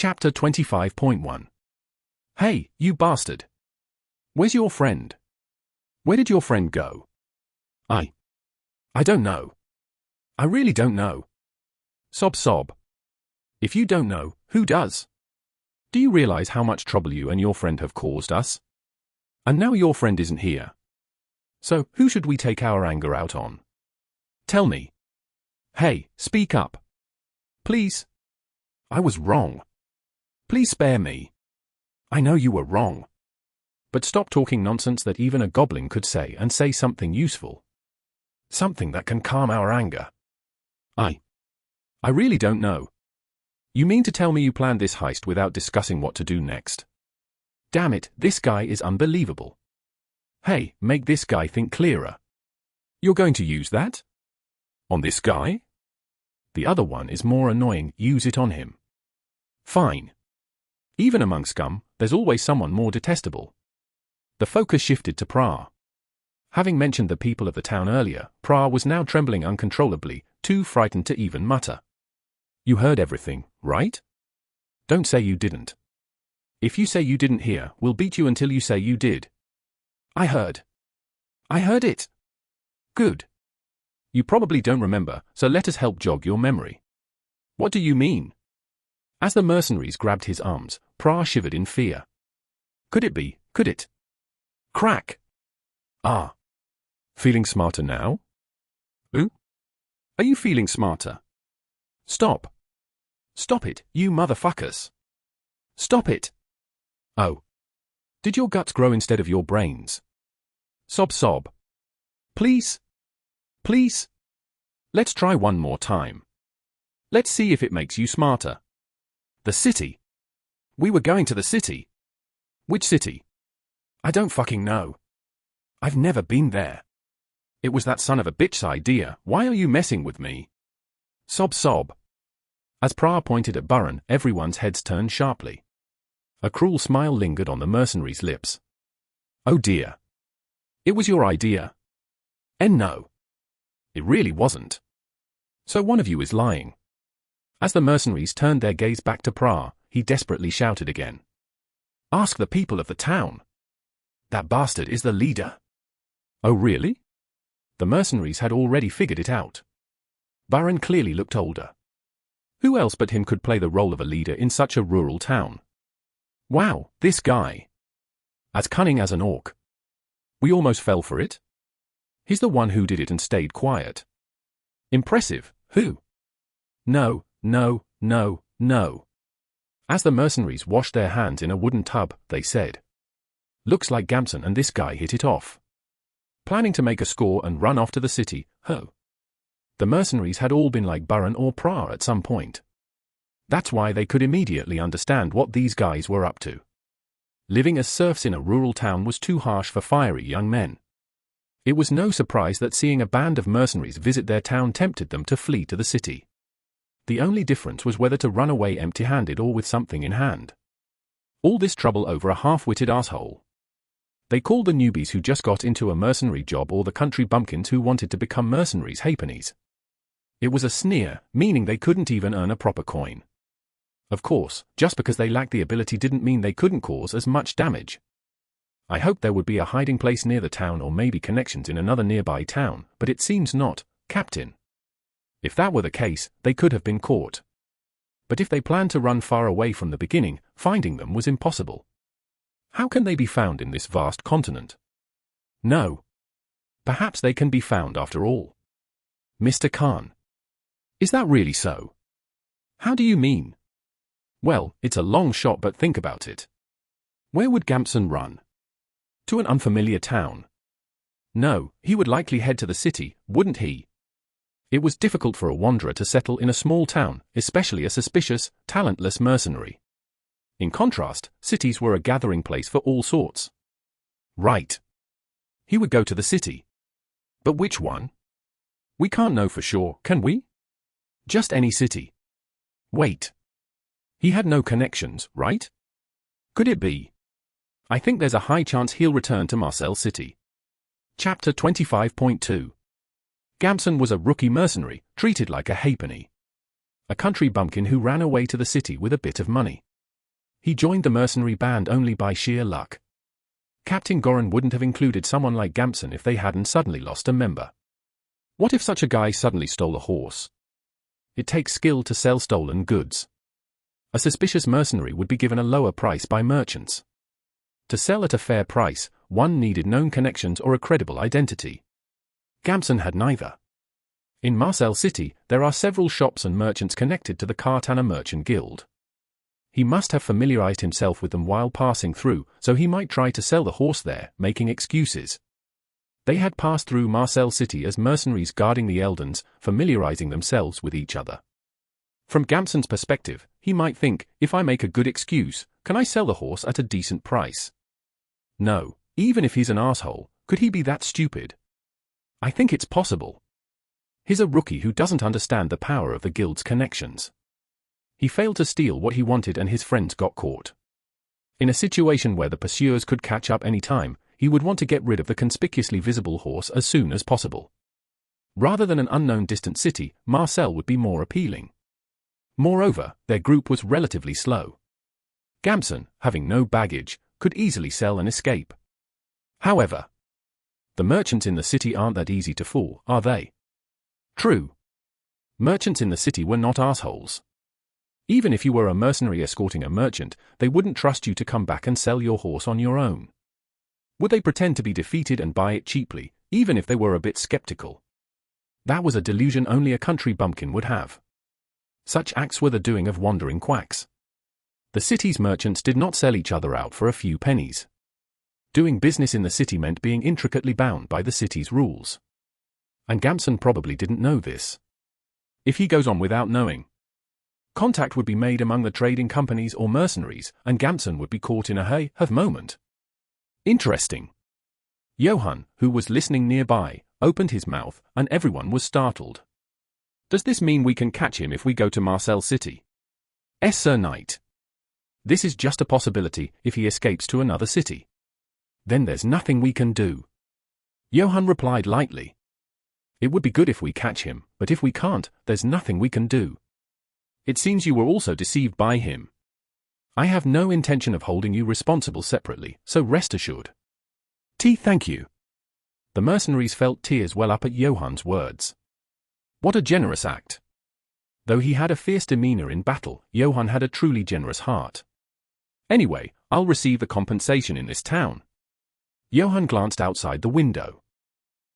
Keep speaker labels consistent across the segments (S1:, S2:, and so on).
S1: Chapter 25.1. Hey, you bastard. Where's your friend? Where did your friend go? I don't know. I really don't know. Sob sob. If you don't know, who does? Do you realize how much trouble you and your friend have caused us? And now your friend isn't here. So, who should we take our anger out on? Tell me. Hey, speak up. Please. I was wrong. Please spare me. I know you were wrong. But stop talking nonsense that even a goblin could say, and say something useful. Something that can calm our anger. I really don't know. You mean to tell me you planned this heist without discussing what to do next? Damn it, this guy is unbelievable. Hey, make this guy think clearer. You're going to use that? On this guy? The other one is more annoying, use it on him. Fine. Even among scum, there's always someone more detestable. The focus shifted to Pra. Having mentioned the people of the town earlier, Pra was now trembling uncontrollably, too frightened to even mutter. You heard everything, right? Don't say you didn't. If you say you didn't hear, we'll beat you until you say you did. I heard. I heard it. Good. You probably don't remember, so let us help jog your memory. What do you mean? As the mercenaries grabbed his arms, Pra shivered in fear. Could it be, could it? Crack. Ah. Feeling smarter now? Ooh? Are you feeling smarter? Stop. Stop it, you motherfuckers. Stop it. Oh. Did your guts grow instead of your brains? Sob sob. Please? Please? Let's try one more time. Let's see if it makes you smarter. The city. We were going to the city. Which city? I don't fucking know. I've never been there. It was that son of a bitch's idea, why are you messing with me? Sob sob. As Pra pointed at Burren, everyone's heads turned sharply. A cruel smile lingered on the mercenary's lips. Oh dear. It was your idea. And no. It really wasn't. So one of you is lying. As the mercenaries turned their gaze back to Pra, he desperately shouted again. Ask the people of the town. That bastard is the leader. Oh really? The mercenaries had already figured it out. Burren clearly looked older. Who else but him could play the role of a leader in such a rural town? Wow, this guy. As cunning as an orc. We almost fell for it. He's the one who did it and stayed quiet. Impressive, who? No, no, no, no. As the mercenaries washed their hands in a wooden tub, they said. Looks like Gamson and this guy hit it off. Planning to make a score and run off to the city, ho. The mercenaries had all been like Burren or Pra at some point. That's why they could immediately understand what these guys were up to. Living as serfs in a rural town was too harsh for fiery young men. It was no surprise that seeing a band of mercenaries visit their town tempted them to flee to the city. The only difference was whether to run away empty-handed or with something in hand. All this trouble over a half-witted asshole. They called the newbies who just got into a mercenary job or the country bumpkins who wanted to become mercenaries halfpennies. It was a sneer, meaning they couldn't even earn a proper coin. Of course, just because they lacked the ability didn't mean they couldn't cause as much damage. I hoped there would be a hiding place near the town or maybe connections in another nearby town, but it seems not, Captain. If that were the case, they could have been caught. But if they planned to run far away from the beginning, finding them was impossible. How can they be found in this vast continent? No. Perhaps they can be found after all. Mr. Khan. Is that really so? How do you mean? Well, it's a long shot, but think about it. Where would Gamson run? To an unfamiliar town. No, he would likely head to the city, wouldn't he? It was difficult for a wanderer to settle in a small town, especially a suspicious, talentless mercenary. In contrast, cities were a gathering place for all sorts. Right. He would go to the city. But which one? We can't know for sure, can we? Just any city. Wait. He had no connections, right? Could it be? I think there's a high chance he'll return to Marcel City. Chapter 25.2. Gamson was a rookie mercenary, treated like a halfpenny. A country bumpkin who ran away to the city with a bit of money. He joined the mercenary band only by sheer luck. Captain Goran wouldn't have included someone like Gamson if they hadn't suddenly lost a member. What if such a guy suddenly stole a horse? It takes skill to sell stolen goods. A suspicious mercenary would be given a lower price by merchants. To sell at a fair price, one needed known connections or a credible identity. Gamson had neither. In Marcel City, there are several shops and merchants connected to the Kartana Merchant Guild. He must have familiarized himself with them while passing through, so he might try to sell the horse there, making excuses. They had passed through Marcel City as mercenaries guarding the Eldons, familiarizing themselves with each other. From Gamson's perspective, he might think, if I make a good excuse, can I sell the horse at a decent price? No, even if he's an asshole, could he be that stupid? I think it's possible. He's a rookie who doesn't understand the power of the guild's connections. He failed to steal what he wanted and his friends got caught. In a situation where the pursuers could catch up any time, he would want to get rid of the conspicuously visible horse as soon as possible. Rather than an unknown distant city, Marcel would be more appealing. Moreover, their group was relatively slow. Gamson, having no baggage, could easily sell and escape. However, the merchants in the city aren't that easy to fool, are they? True. Merchants in the city were not assholes. Even if you were a mercenary escorting a merchant, they wouldn't trust you to come back and sell your horse on your own. Would they pretend to be defeated and buy it cheaply, even if they were a bit skeptical? That was a delusion only a country bumpkin would have. Such acts were the doing of wandering quacks. The city's merchants did not sell each other out for a few pennies. Doing business in the city meant being intricately bound by the city's rules. And Gamson probably didn't know this. If he goes on without knowing, contact would be made among the trading companies or mercenaries, and Gamson would be caught in a hey-have moment. Interesting. Johann, who was listening nearby, opened his mouth, and everyone was startled. Does this mean we can catch him if we go to Marcel City? Yes, Sir Knight. This is just a possibility if he escapes to another city. Then there's nothing we can do. Johann replied lightly. It would be good if we catch him, but if we can't, there's nothing we can do. It seems you were also deceived by him. I have no intention of holding you responsible separately, so rest assured. Thank you. The mercenaries felt tears well up at Johann's words. What a generous act. Though he had a fierce demeanor in battle, Johann had a truly generous heart. Anyway, I'll receive the compensation in this town. Johann glanced outside the window.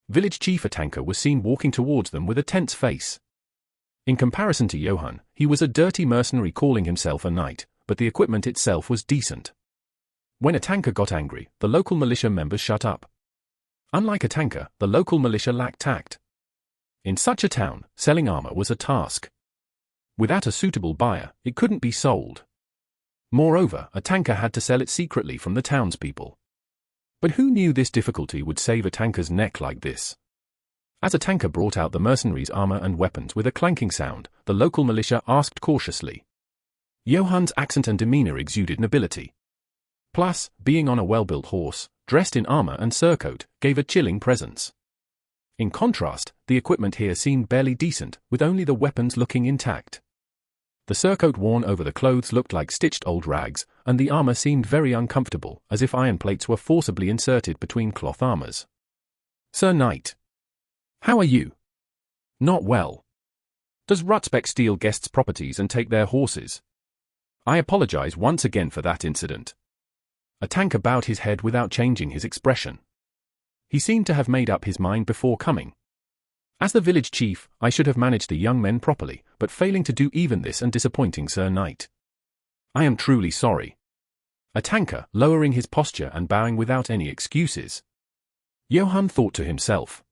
S1: Village Chief Atanka was seen walking towards them with a tense face. In comparison to Johann, he was a dirty mercenary calling himself a knight, but the equipment itself was decent. When Atanka got angry, the local militia members shut up. Unlike Atanka, the local militia lacked tact. In such a town, selling armor was a task. Without a suitable buyer, it couldn't be sold. Moreover, Atanka had to sell it secretly from the townspeople. But who knew this difficulty would save Atanka's neck like this? As Atanka brought out the mercenaries' armor and weapons with a clanking sound, the local militia asked cautiously. Johann's accent and demeanor exuded nobility. Plus, being on a well-built horse, dressed in armor and surcoat, gave a chilling presence. In contrast, the equipment here seemed barely decent, with only the weapons looking intact. The surcoat worn over the clothes looked like stitched old rags, and the armor seemed very uncomfortable, as if iron plates were forcibly inserted between cloth armors. Sir Knight. How are you? Not well. Does Rutzbeck steal guests' properties and take their horses? I apologize once again for that incident. Atanka bowed his head without changing his expression. He seemed to have made up his mind before coming. As the village chief, I should have managed the young men properly, but failing to do even this and disappointing Sir Knight. I am truly sorry. Atanka, lowering his posture and bowing without any excuses. Johann thought to himself.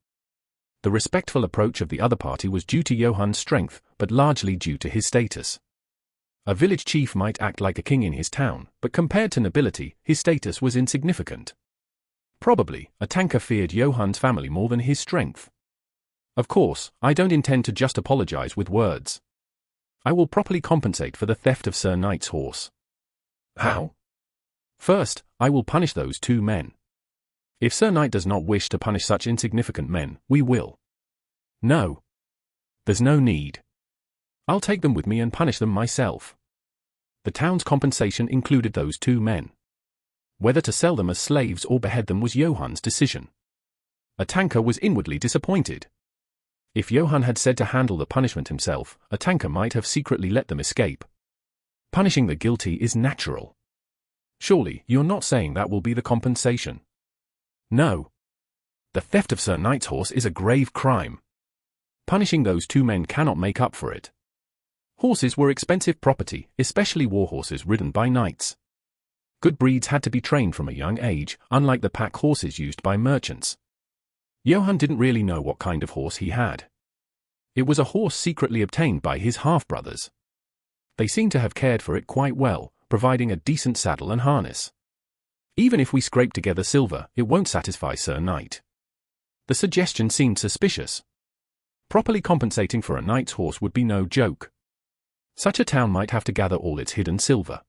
S1: The respectful approach of the other party was due to Johann's strength, but largely due to his status. A village chief might act like a king in his town, but compared to nobility, his status was insignificant. Probably, Atanka feared Johann's family more than his strength. Of course, I don't intend to just apologize with words. I will properly compensate for the theft of Sir Knight's horse. How? First, I will punish those two men. If Sir Knight does not wish to punish such insignificant men, we will. No. There's no need. I'll take them with me and punish them myself. The town's compensation included those two men. Whether to sell them as slaves or behead them was Johan's decision. A tanker was inwardly disappointed. If Johan had said to handle the punishment himself, a tanker might have secretly let them escape. Punishing the guilty is natural. Surely, you're not saying that will be the compensation? No. The theft of Sir Knight's horse is a grave crime. Punishing those two men cannot make up for it. Horses were expensive property, especially war horses ridden by knights. Good breeds had to be trained from a young age, unlike the pack horses used by merchants. Johan didn't really know what kind of horse he had. It was a horse secretly obtained by his half-brothers. They seemed to have cared for it quite well, providing a decent saddle and harness. Even if we scrape together silver, it won't satisfy Sir Knight. The suggestion seemed suspicious. Properly compensating for a knight's horse would be no joke. Such a town might have to gather all its hidden silver.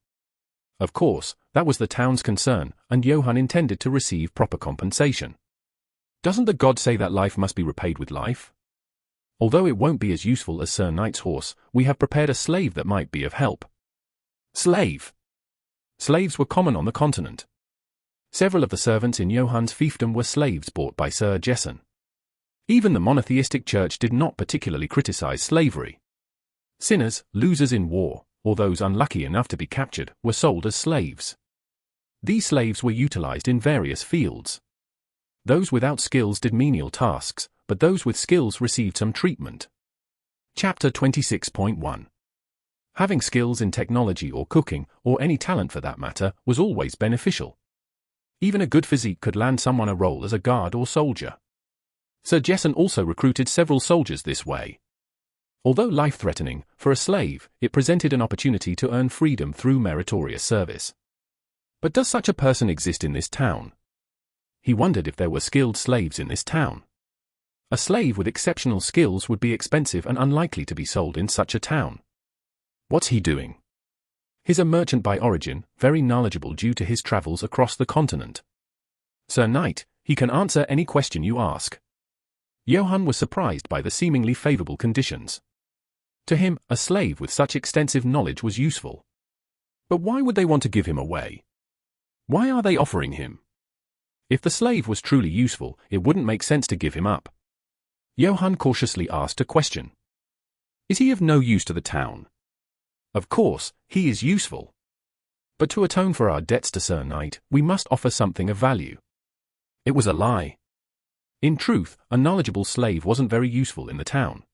S1: Of course, that was the town's concern, and Johan intended to receive proper compensation. Doesn't the god say that life must be repaid with life? Although it won't be as useful as Sir Knight's horse, we have prepared a slave that might be of help. Slave! Slaves were common on the continent. Several of the servants in Johan's fiefdom were slaves bought by Sir Jesson. Even the monotheistic church did not particularly criticize slavery. Sinners, losers in war, or those unlucky enough to be captured, were sold as slaves. These slaves were utilized in various fields. Those without skills did menial tasks, but those with skills received some treatment. Chapter 26.1. Having skills in technology or cooking, or any talent for that matter, was always beneficial. Even a good physique could land someone a role as a guard or soldier. Sir Jesson also recruited several soldiers this way. Although life-threatening, for a slave, it presented an opportunity to earn freedom through meritorious service. But does such a person exist in this town? He wondered if there were skilled slaves in this town. A slave with exceptional skills would be expensive and unlikely to be sold in such a town. What's he doing? He's a merchant by origin, very knowledgeable due to his travels across the continent. Sir Knight, he can answer any question you ask. Johan was surprised by the seemingly favorable conditions. To him, a slave with such extensive knowledge was useful. But why would they want to give him away? Why are they offering him? If the slave was truly useful, it wouldn't make sense to give him up. Johan cautiously asked a question. Is he of no use to the town? Of course, he is useful. But to atone for our debts to Sir Knight, we must offer something of value. It was a lie. In truth, a knowledgeable slave wasn't very useful in the town.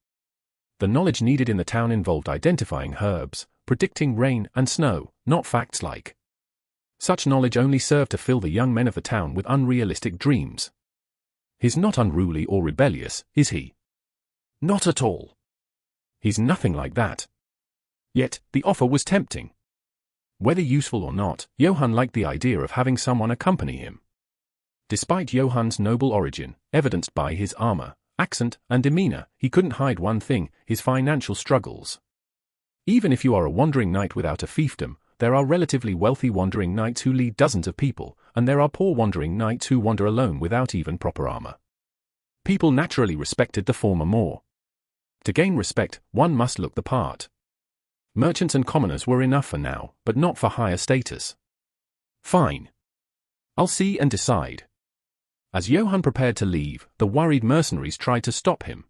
S1: The knowledge needed in the town involved identifying herbs, predicting rain and snow, not facts like. Such knowledge only served to fill the young men of the town with unrealistic dreams. He's not unruly or rebellious, is he? Not at all. He's nothing like that. Yet, the offer was tempting. Whether useful or not, Johan liked the idea of having someone accompany him. Despite Johan's noble origin, evidenced by his armor, accent, and demeanor, he couldn't hide one thing: his financial struggles. Even if you are a wandering knight without a fiefdom, there are relatively wealthy wandering knights who lead dozens of people, and there are poor wandering knights who wander alone without even proper armor. People naturally respected the former more. To gain respect, one must look the part. Merchants and commoners were enough for now, but not for higher status. Fine. I'll see and decide. As Johan prepared to leave, the worried mercenaries tried to stop him.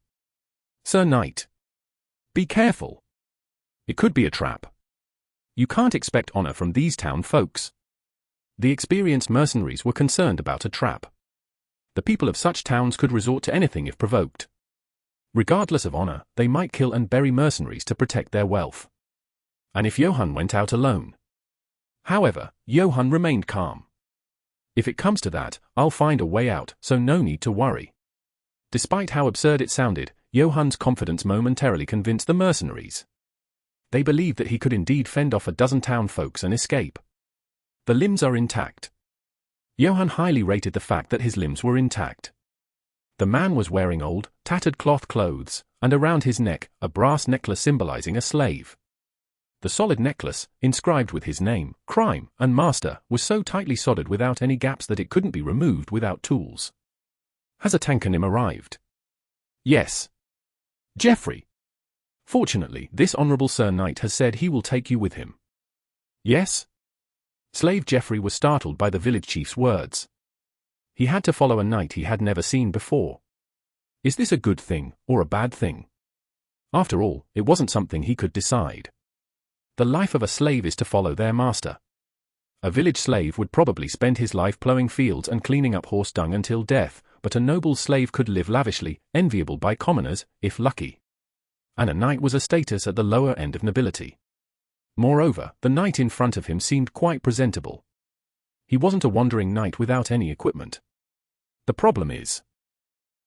S1: Sir Knight. Be careful. It could be a trap. You can't expect honor from these town folks. The experienced mercenaries were concerned about a trap. The people of such towns could resort to anything if provoked. Regardless of honor, they might kill and bury mercenaries to protect their wealth. And if Johan went out alone? However, Johan remained calm. If it comes to that, I'll find a way out, so no need to worry. Despite how absurd it sounded, Johan's confidence momentarily convinced the mercenaries. They believed that he could indeed fend off a dozen town folks and escape. The limbs are intact. Johan highly rated the fact that his limbs were intact. The man was wearing old, tattered cloth clothes, and around his neck, a brass necklace symbolizing a slave. The solid necklace, inscribed with his name, crime, and master, was so tightly soldered without any gaps that it couldn't be removed without tools. Has a tankernim arrived? Yes. Geoffrey. Fortunately, this honorable Sir Knight has said he will take you with him. Yes? Slave Jeffrey was startled by the village chief's words. He had to follow a knight he had never seen before. Is this a good thing, or a bad thing? After all, it wasn't something he could decide. The life of a slave is to follow their master. A village slave would probably spend his life plowing fields and cleaning up horse dung until death, but a noble slave could live lavishly, enviable by commoners, if lucky. And a knight was a status at the lower end of nobility. Moreover, the knight in front of him seemed quite presentable. He wasn't a wandering knight without any equipment. The problem is,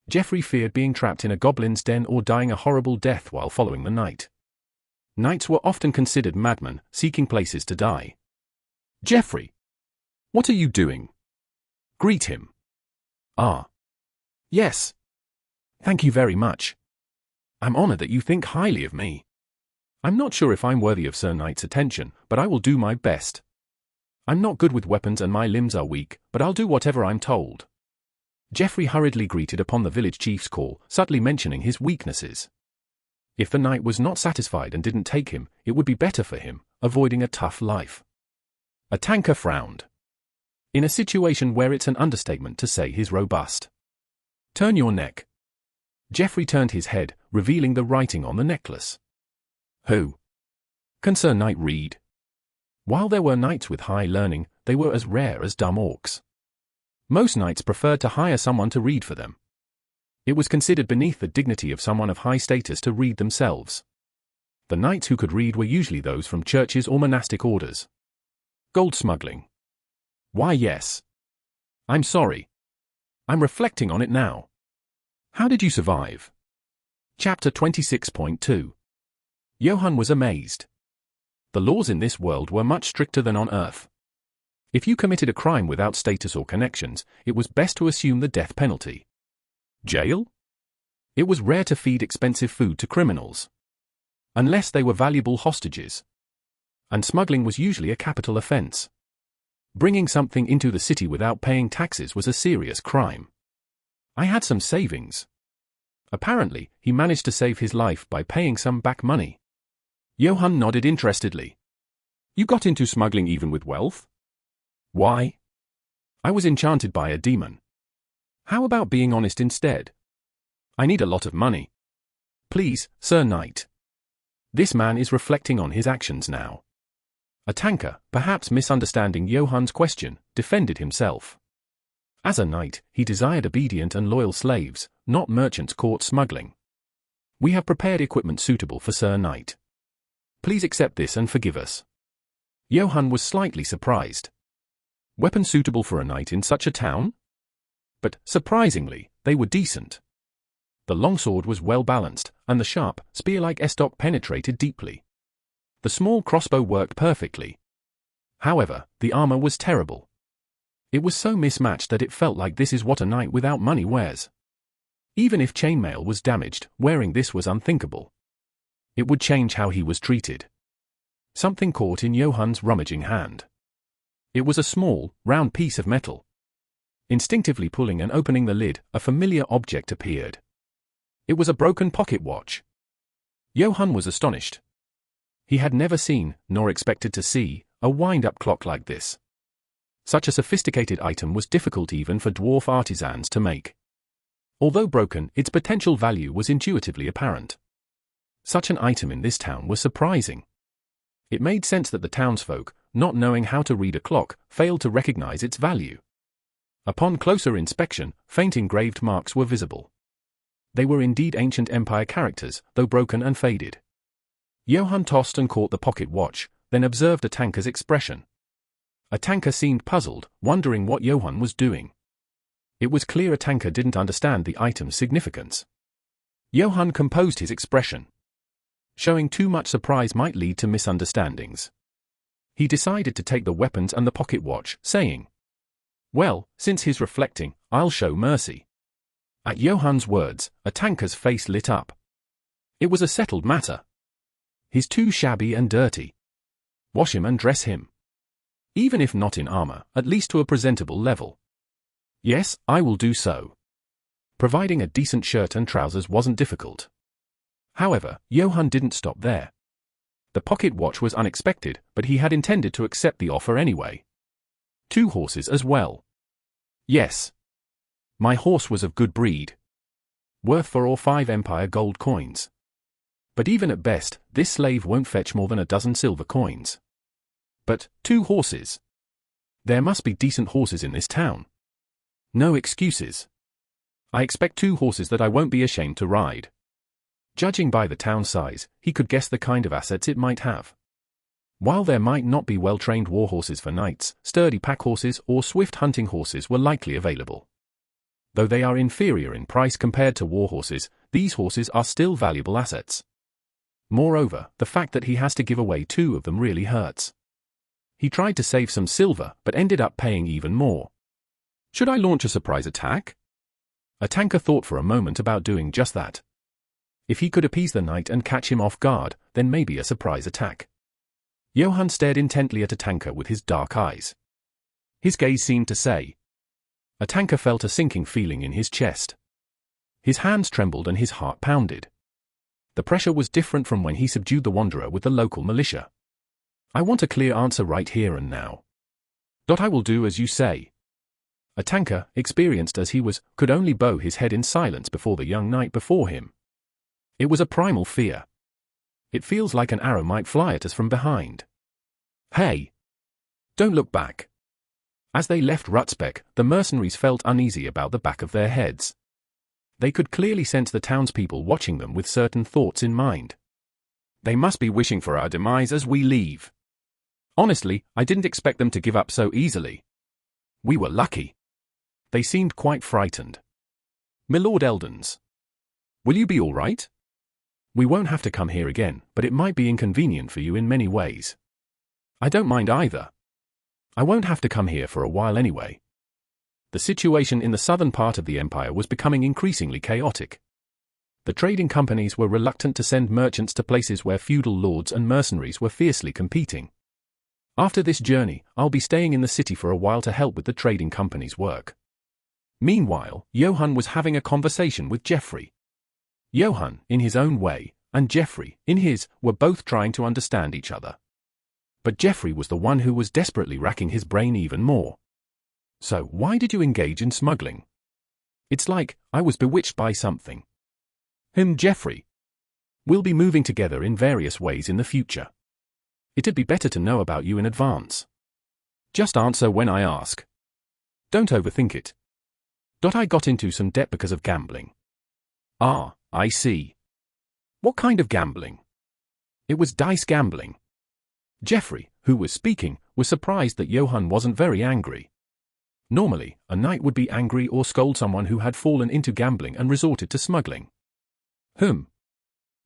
S1: Jeffrey feared being trapped in a goblin's den or dying a horrible death while following the knight. Knights were often considered madmen, seeking places to die. Jeffrey! What are you doing? Greet him. Ah. Yes. Thank you very much. I'm honored that you think highly of me. I'm not sure if I'm worthy of Sir Knight's attention, but I will do my best. I'm not good with weapons and my limbs are weak, but I'll do whatever I'm told. Jeffrey hurriedly greeted upon the village chief's call, subtly mentioning his weaknesses. If the knight was not satisfied and didn't take him, it would be better for him, avoiding a tough life. A tanker frowned. In a situation where it's an understatement to say he's robust. Turn your neck. Jeffrey turned his head, revealing the writing on the necklace. Who? Can Sir Knight read? While there were knights with high learning, they were as rare as dumb orcs. Most knights preferred to hire someone to read for them. It was considered beneath the dignity of someone of high status to read themselves. The knights who could read were usually those from churches or monastic orders. Gold smuggling. Why, yes. I'm sorry. I'm reflecting on it now. How did you survive? Chapter 26.2. Johann was amazed. The laws in this world were much stricter than on Earth. If you committed a crime without status or connections, it was best to assume the death penalty. Jail? It was rare to feed expensive food to criminals. Unless they were valuable hostages. And smuggling was usually a capital offense. Bringing something into the city without paying taxes was a serious crime. I had some savings. Apparently, he managed to save his life by paying some back money. Johann nodded interestedly. You got into smuggling even with wealth? Why? I was enchanted by a demon. How about being honest instead? I need a lot of money. Please, Sir Knight. This man is reflecting on his actions now. A tanker, perhaps misunderstanding Johann's question, defended himself. As a knight, he desired obedient and loyal slaves, not merchants caught smuggling. We have prepared equipment suitable for Sir Knight. Please accept this and forgive us. Johann was slightly surprised. Weapons suitable for a knight in such a town? But, surprisingly, they were decent. The longsword was well balanced, and the sharp, spear-like estoc penetrated deeply. The small crossbow worked perfectly. However, the armor was terrible. It was so mismatched that it felt like this is what a knight without money wears. Even if chainmail was damaged, wearing this was unthinkable. It would change how he was treated. Something caught in Johann's rummaging hand. It was a small, round piece of metal. Instinctively pulling and opening the lid, a familiar object appeared. It was a broken pocket watch. Johann was astonished. He had never seen, nor expected to see, a wind-up clock like this. Such a sophisticated item was difficult even for dwarf artisans to make. Although broken, its potential value was intuitively apparent. Such an item in this town was surprising. It made sense that the townsfolk, not knowing how to read a clock, failed to recognize its value. Upon closer inspection, faint engraved marks were visible. They were indeed ancient empire characters, though broken and faded. Johann tossed and caught the pocket watch, then observed a tanker's expression. A tanker seemed puzzled, wondering what Johann was doing. It was clear a tanker didn't understand the item's significance. Johann composed his expression. Showing too much surprise might lead to misunderstandings. He decided to take the weapons and the pocket watch, saying, "Well, since he's reflecting, I'll show mercy." At Johann's words, a tanker's face lit up. It was a settled matter. He's too shabby and dirty. Wash him and dress him. Even if not in armor, at least to a presentable level. Yes, I will do so. Providing a decent shirt and trousers wasn't difficult. However, Johann didn't stop there. The pocket watch was unexpected, but he had intended to accept the offer anyway. 2 horses as well. Yes. My horse was of good breed. Worth 4 or 5 Empire gold coins. But even at best, this slave won't fetch more than a dozen silver coins. But 2 horses. There must be decent horses in this town. No excuses. I expect 2 horses that I won't be ashamed to ride. Judging by the town size, he could guess the kind of assets it might have. While there might not be well-trained war horses for knights, sturdy pack horses or swift hunting horses were likely available. Though they are inferior in price compared to war horses, these horses are still valuable assets. Moreover, the fact that he has to give away 2 of them really hurts. He tried to save some silver, but ended up paying even more. Should I launch a surprise attack? Atanka thought for a moment about doing just that. If he could appease the knight and catch him off guard, then maybe a surprise attack. Johann stared intently at Atanka with his dark eyes. His gaze seemed to say. Atanka felt a sinking feeling in his chest. His hands trembled and his heart pounded. The pressure was different from when he subdued the wanderer with the local militia. I want a clear answer right here and now. I will do as you say. Atanka, experienced as he was, could only bow his head in silence before the young knight before him. It was a primal fear. It feels like an arrow might fly at us from behind. Hey! Don't look back. As they left Rutzbeck, the mercenaries felt uneasy about the back of their heads. They could clearly sense the townspeople watching them with certain thoughts in mind. They must be wishing for our demise as we leave. Honestly, I didn't expect them to give up so easily. We were lucky. They seemed quite frightened. Milord Eldons. Will you be all right? We won't have to come here again, but it might be inconvenient for you in many ways. I don't mind either. I won't have to come here for a while anyway. The situation in the southern part of the empire was becoming increasingly chaotic. The trading companies were reluctant to send merchants to places where feudal lords and mercenaries were fiercely competing. After this journey, I'll be staying in the city for a while to help with the trading company's work. Meanwhile, Johann was having a conversation with Geoffrey. Johann, in his own way, and Geoffrey, in his, were both trying to understand each other. But Geoffrey was the one who was desperately racking his brain even more. So, why did you engage in smuggling? It's like, I was bewitched by something. Geoffrey. We'll be moving together in various ways in the future. It'd be better to know about you in advance. Just answer when I ask. Don't overthink it. I got into some debt because of gambling. Ah, I see. What kind of gambling? It was dice gambling. Geoffrey, who was speaking, was surprised that Johann wasn't very angry. Normally, a knight would be angry or scold someone who had fallen into gambling and resorted to smuggling.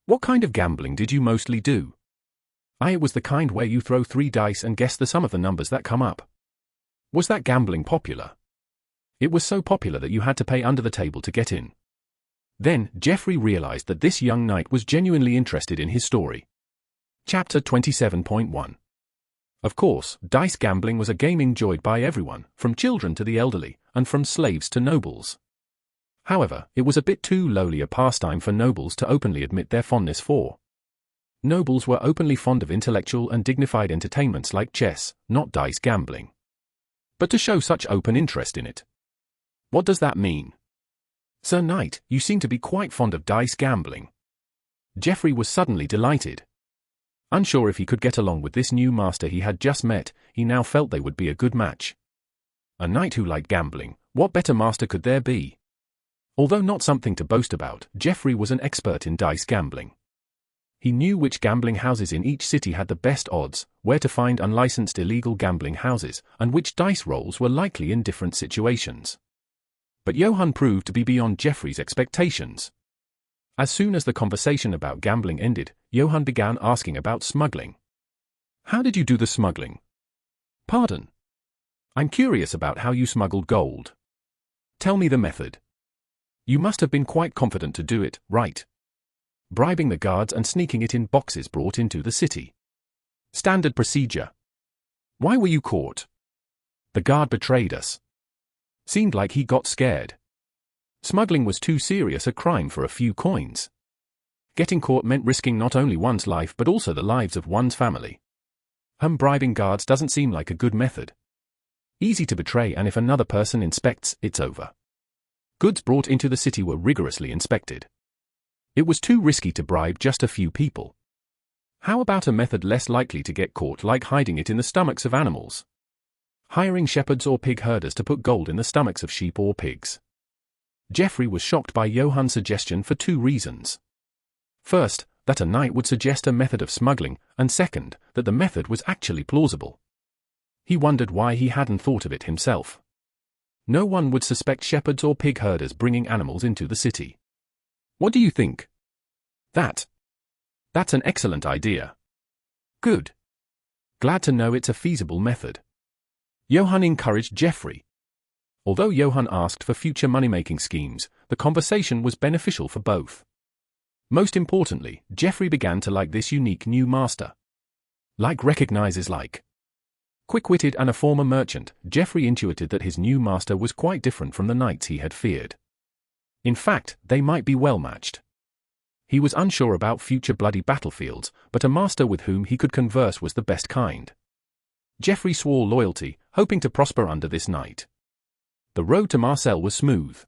S1: What kind of gambling did you mostly do? It was the kind where you throw 3 dice and guess the sum of the numbers that come up. Was that gambling popular? It was so popular that you had to pay under the table to get in. Then, Geoffrey realized that this young knight was genuinely interested in his story. Chapter 27.1. Of course, dice gambling was a game enjoyed by everyone, from children to the elderly, and from slaves to nobles. However, it was a bit too lowly a pastime for nobles to openly admit their fondness for. Nobles were openly fond of intellectual and dignified entertainments like chess, not dice gambling. But to show such open interest in it. What does that mean? Sir Knight, you seem to be quite fond of dice gambling. Geoffrey was suddenly delighted. Unsure if he could get along with this new master he had just met, he now felt they would be a good match. A knight who liked gambling, what better master could there be? Although not something to boast about, Geoffrey was an expert in dice gambling. He knew which gambling houses in each city had the best odds, where to find unlicensed illegal gambling houses, and which dice rolls were likely in different situations. But Johann proved to be beyond Geoffrey's expectations. As soon as the conversation about gambling ended, Johann began asking about smuggling. How did you do the smuggling? Pardon? I'm curious about how you smuggled gold. Tell me the method. You must have been quite confident to do it, right? Bribing the guards and sneaking it in boxes brought into the city. Standard procedure. Why were you caught? The guard betrayed us. Seemed like he got scared. Smuggling was too serious a crime for a few coins. Getting caught meant risking not only one's life but also the lives of one's family. Bribing guards doesn't seem like a good method. Easy to betray, and if another person inspects, it's over. Goods brought into the city were rigorously inspected. It was too risky to bribe just a few people. How about a method less likely to get caught, like hiding it in the stomachs of animals? Hiring shepherds or pig herders to put gold in the stomachs of sheep or pigs. Jeffrey was shocked by Johan's suggestion for two reasons. First, that a knight would suggest a method of smuggling, and second, that the method was actually plausible. He wondered why he hadn't thought of it himself. No one would suspect shepherds or pig herders bringing animals into the city. What do you think? That's an excellent idea. Good. Glad to know it's a feasible method. Johan encouraged Jeffrey. Although Johan asked for future money-making schemes, the conversation was beneficial for both. Most importantly, Jeffrey began to like this unique new master. Like recognizes like. Quick-witted and a former merchant, Jeffrey intuited that his new master was quite different from the knights he had feared. In fact, they might be well matched. He was unsure about future bloody battlefields, but a master with whom he could converse was the best kind. Jeffrey swore loyalty, hoping to prosper under this knight. The road to Marseille was smooth.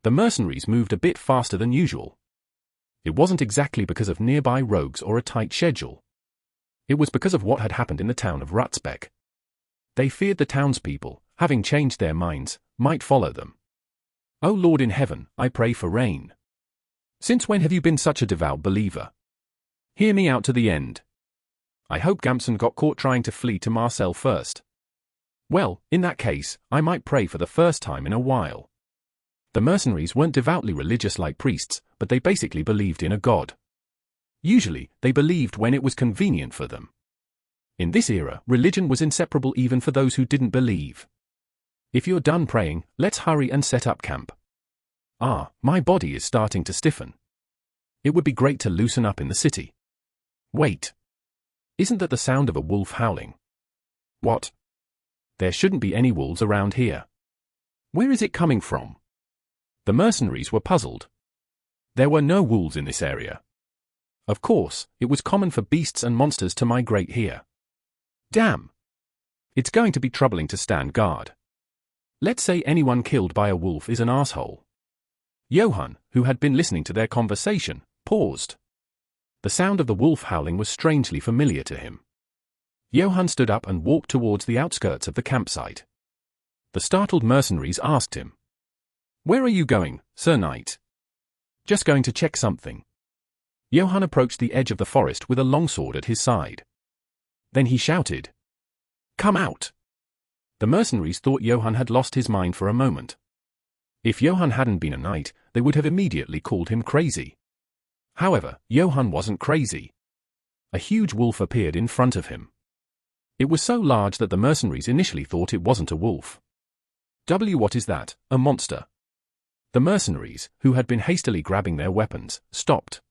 S1: The mercenaries moved a bit faster than usual. It wasn't exactly because of nearby rogues or a tight schedule. It was because of what had happened in the town of Rutzbeck. They feared the townspeople, having changed their minds, might follow them. "O Lord in heaven, I pray for rain. Since when have you been such a devout believer? Hear me out to the end. I hope Gamson got caught trying to flee to Marseille first. Well, in that case, I might pray for the first time in a while." The mercenaries weren't devoutly religious like priests, but they basically believed in a god. Usually, they believed when it was convenient for them. In this era, religion was inseparable even for those who didn't believe. If you're done praying, let's hurry and set up camp. My body is starting to stiffen. It would be great to loosen up in the city. Wait. Isn't that the sound of a wolf howling? What? There shouldn't be any wolves around here. Where is it coming from? The mercenaries were puzzled. There were no wolves in this area. Of course, it was common for beasts and monsters to migrate here. Damn. It's going to be troubling to stand guard. Let's say anyone killed by a wolf is an asshole. Johan, who had been listening to their conversation, paused. The sound of the wolf howling was strangely familiar to him. Johan stood up and walked towards the outskirts of the campsite. The startled mercenaries asked him, "Where are you going, Sir Knight?" "Just going to check something." Johan approached the edge of the forest with a longsword at his side. Then he shouted, "Come out!" The mercenaries thought Johan had lost his mind for a moment. If Johan hadn't been a knight, they would have immediately called him crazy. However, Johan wasn't crazy. A huge wolf appeared in front of him. It was so large that the mercenaries initially thought it wasn't a wolf. What is that, a monster? The mercenaries, who had been hastily grabbing their weapons, stopped.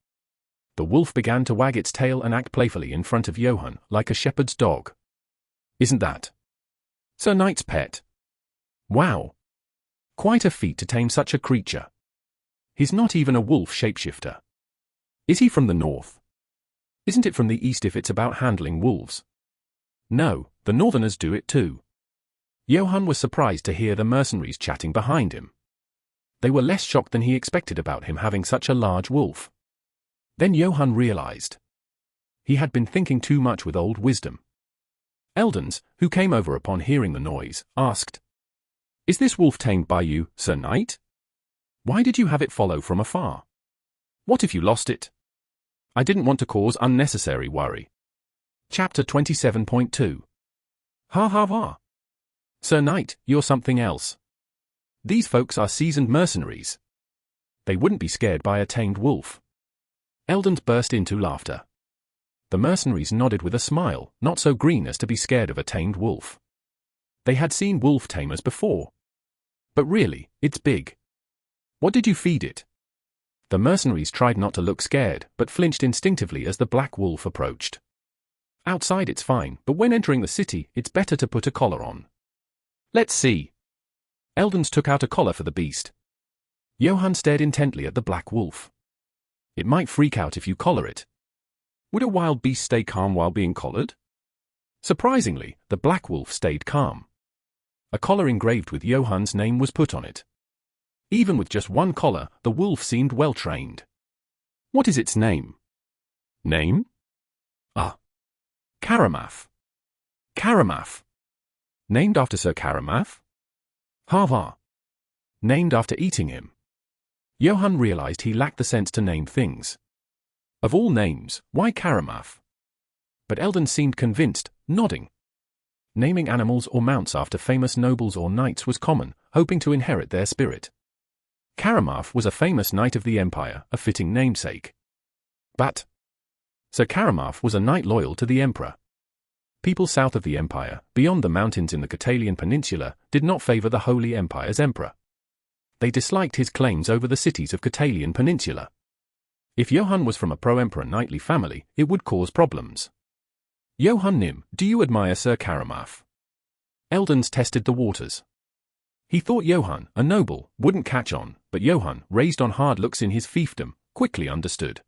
S1: The wolf began to wag its tail and act playfully in front of Johan, like a shepherd's dog. "Isn't that Sir Knight's pet? Wow! Quite a feat to tame such a creature. He's not even a wolf shapeshifter. Is he from the north? Isn't it from the east if it's about handling wolves? No, the northerners do it too." Johan was surprised to hear the mercenaries chatting behind him. They were less shocked than he expected about him having such a large wolf. Then Johan realized. He had been thinking too much with old wisdom. Eldons, who came over upon hearing the noise, asked, "Is this wolf tamed by you, Sir Knight? Why did you have it follow from afar? What if you lost it?" "I didn't want to cause unnecessary worry." Chapter 27.2. Ha ha ha. Sir Knight, you're something else. These folks are seasoned mercenaries. They wouldn't be scared by a tamed wolf. Eldon burst into laughter. The mercenaries nodded with a smile, not so green as to be scared of a tamed wolf. They had seen wolf tamers before. But really, it's big. What did you feed it? The mercenaries tried not to look scared, but flinched instinctively as the black wolf approached. Outside it's fine, but when entering the city, it's better to put a collar on. Let's see. Eldons took out a collar for the beast. Johan stared intently at the black wolf. It might freak out if you collar it. Would a wild beast stay calm while being collared? Surprisingly, the black wolf stayed calm. A collar engraved with Johan's name was put on it. Even with just one collar, the wolf seemed well trained. What is its name? Name? Ah. Karamath. Karamath. Named after Sir Karamath? Hava. Named after eating him. Johan realized he lacked the sense to name things. Of all names, why Karamath? But Eldon seemed convinced, nodding. Naming animals or mounts after famous nobles or knights was common, hoping to inherit their spirit. Karamath was a famous knight of the Empire, a fitting namesake. But Sir Karamath was a knight loyal to the Emperor. People south of the Empire, beyond the mountains in the Catalian Peninsula, did not favor the Holy Empire's emperor. They disliked his claims over the cities of Catalian Peninsula. If Johan was from a pro-emperor knightly family, it would cause problems. Johan Nim, do you admire Sir Karamath? Eldons tested the waters. He thought Johan, a noble, wouldn't catch on, but Johan, raised on hard looks in his fiefdom, quickly understood.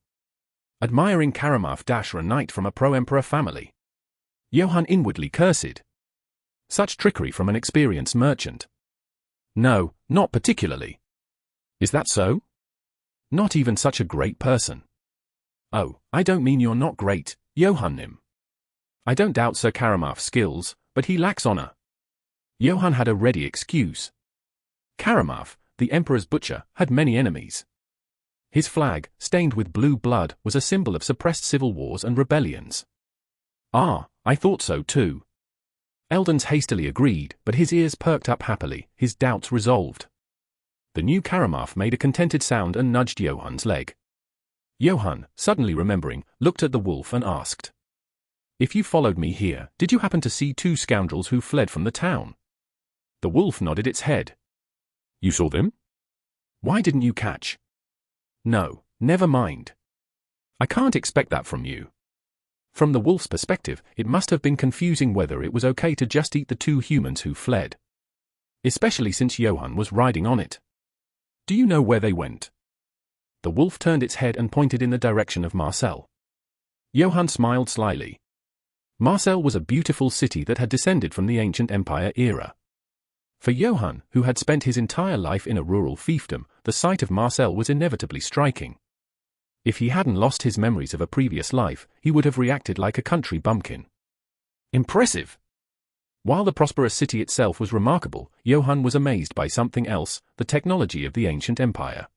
S1: Admiring Karamath a knight from a pro-emperor family. Johan inwardly cursed. Such trickery from an experienced merchant. No, not particularly. Is that so? Not even such a great person. Oh, I don't mean you're not great, Johan Nim. I don't doubt Sir Karamath's skills, but he lacks honor. Johan had a ready excuse. Karamath, the emperor's butcher, had many enemies. His flag, stained with blue blood, was a symbol of suppressed civil wars and rebellions. Ah, I thought so too. Eldons hastily agreed, but his ears perked up happily, his doubts resolved. The new Karamath made a contented sound and nudged Johan's leg. Johan, suddenly remembering, looked at the wolf and asked, "If you followed me here, did you happen to see two scoundrels who fled from the town?" The wolf nodded its head. "You saw them? Why didn't you catch?" "No, never mind. I can't expect that from you." From the wolf's perspective, it must have been confusing whether it was okay to just eat the two humans who fled. Especially since Johan was riding on it. "Do you know where they went?" The wolf turned its head and pointed in the direction of Marseille. Johan smiled slyly. Marseille was a beautiful city that had descended from the ancient empire era. For Johan, who had spent his entire life in a rural fiefdom, the sight of Marseille was inevitably striking. If he hadn't lost his memories of a previous life, he would have reacted like a country bumpkin. Impressive! While the prosperous city itself was remarkable, Johan was amazed by something else, the technology of the ancient empire.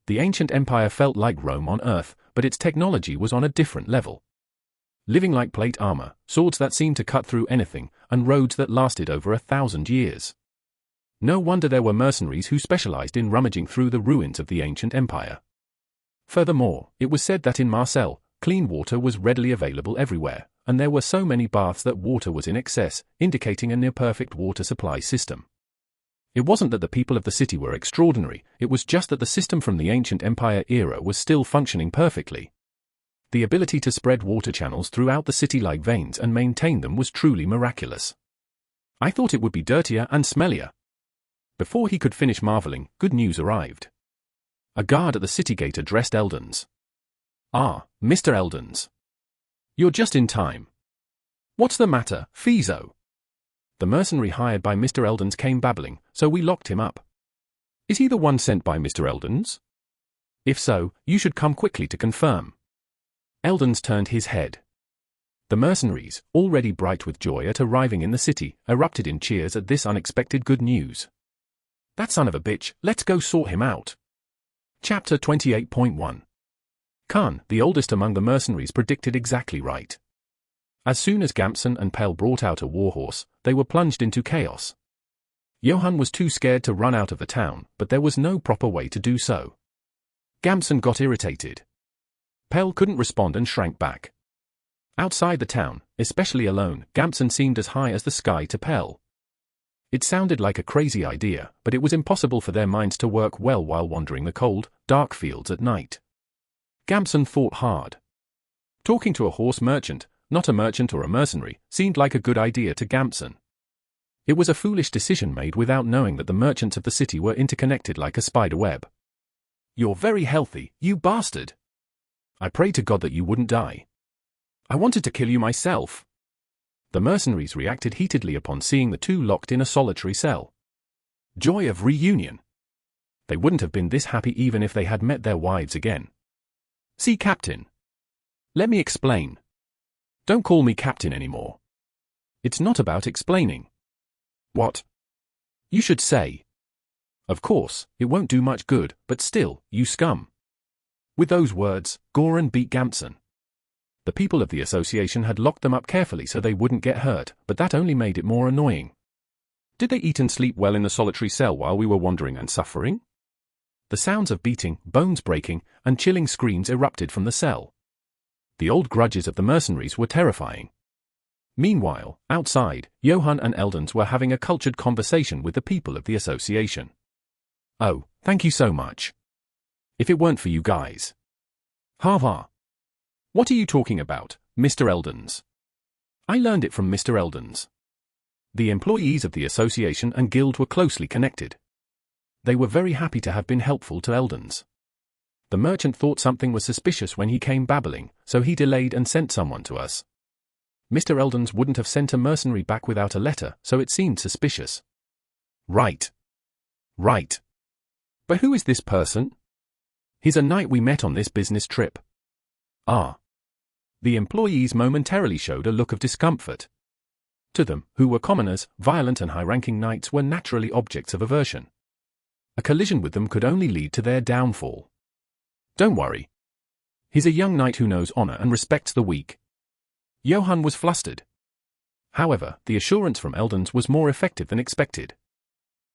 S1: The ancient empire felt like Rome on Earth, but its technology was on a different level. Living like plate armor, swords that seemed to cut through anything, and roads that lasted over 1,000 years. No wonder there were mercenaries who specialized in rummaging through the ruins of the ancient empire. Furthermore, it was said that in Marseille, clean water was readily available everywhere, and there were so many baths that water was in excess, indicating a near-perfect water supply system. It wasn't that the people of the city were extraordinary, it was just that the system from the ancient empire era was still functioning perfectly. The ability to spread water channels throughout the city like veins and maintain them was truly miraculous. I thought it would be dirtier and smellier. Before he could finish marveling, good news arrived. A guard at the city gate addressed Eldons. "Ah, Mr. Eldons. You're just in time. What's the matter, Fizo?" The mercenary hired by Mr. Eldons came babbling, so we locked him up. "Is he the one sent by Mr. Eldons? If so, you should come quickly to confirm." Eldons turned his head. The mercenaries, already bright with joy at arriving in the city, erupted in cheers at this unexpected good news. "That son of a bitch, let's go sort him out." Chapter 28.1. Khan, the oldest among the mercenaries, predicted exactly right. As soon as Gamson and Pell brought out a warhorse, they were plunged into chaos. Johan was too scared to run out of the town, but there was no proper way to do so. Gamson got irritated. Pell couldn't respond and shrank back. Outside the town, especially alone, Gamson seemed as high as the sky to Pell. It sounded like a crazy idea, but it was impossible for their minds to work well while wandering the cold, dark fields at night. Gamson thought hard. Talking to a horse merchant, not a merchant or a mercenary, seemed like a good idea to Gamson. It was a foolish decision made without knowing that the merchants of the city were interconnected like a spider web. "You're very healthy, you bastard," I pray to God that you wouldn't die. I wanted to kill you myself. The mercenaries reacted heatedly upon seeing the two locked in a solitary cell. Joy of reunion. They wouldn't have been this happy even if they had met their wives again. See, Captain. Let me explain. Don't call me Captain anymore. It's not about explaining. What? You should say. Of course, it won't do much good, but still, you scum. With those words, Goran beat Gamson. The people of the association had locked them up carefully so they wouldn't get hurt, but that only made it more annoying. Did they eat and sleep well in the solitary cell while we were wandering and suffering? The sounds of beating, bones breaking, and chilling screams erupted from the cell. The old grudges of the mercenaries were terrifying. Meanwhile, outside, Johann and Eldons were having a cultured conversation with the people of the association. Oh, thank you so much. If it weren't for you guys. Ha ha. What are you talking about, Mr. Eldons? I learned it from Mr. Eldons. The employees of the association and guild were closely connected. They were very happy to have been helpful to Eldons. The merchant thought something was suspicious when he came babbling, so he delayed and sent someone to us. Mr. Eldons wouldn't have sent a mercenary back without a letter, so it seemed suspicious. Right. Right. But who is this person? He's a knight we met on this business trip. Ah. The employees momentarily showed a look of discomfort. To them, who were commoners, violent and high-ranking knights were naturally objects of aversion. A collision with them could only lead to their downfall. Don't worry. He's a young knight who knows honor and respects the weak. Johann was flustered. However, the assurance from Eldons was more effective than expected.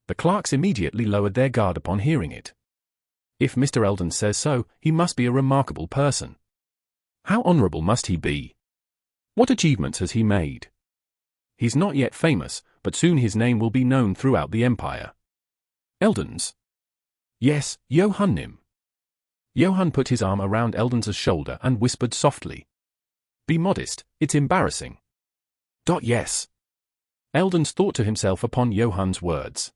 S1: The clerks immediately lowered their guard upon hearing it. If Mr. Eldons says so, he must be a remarkable person. How honorable must he be? What achievements has he made? He's not yet famous, but soon his name will be known throughout the empire. Eldons? Yes, Johannim. Johann put his arm around Eldons' shoulder and whispered softly. Be modest, it's embarrassing. Yes. Eldons thought to himself upon Johann's words.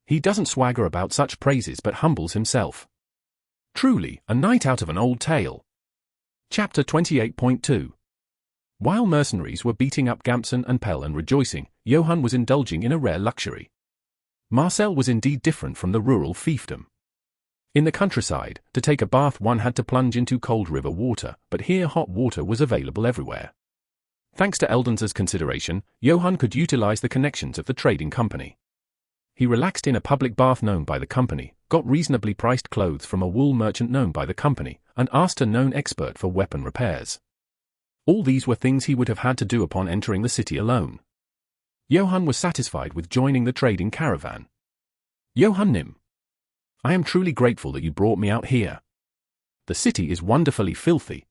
S1: He doesn't swagger about such praises but humbles himself. Truly, a knight out of an old tale. Chapter 28.2. While mercenaries were beating up Gamson and Pell and rejoicing, Johann was indulging in a rare luxury. Marcel was indeed different from the rural fiefdom. In the countryside, to take a bath one had to plunge into cold river water, but here hot water was available everywhere. Thanks to Eldons' consideration, Johann could utilize the connections of the trading company. He relaxed in a public bath known by the company, got reasonably priced clothes from a wool merchant known by the company, and asked a known expert for weapon repairs. All these were things he would have had to do upon entering the city alone. Johann was satisfied with joining the trading caravan. Johannim. I am truly grateful that you brought me out here. The city is wonderfully filthy.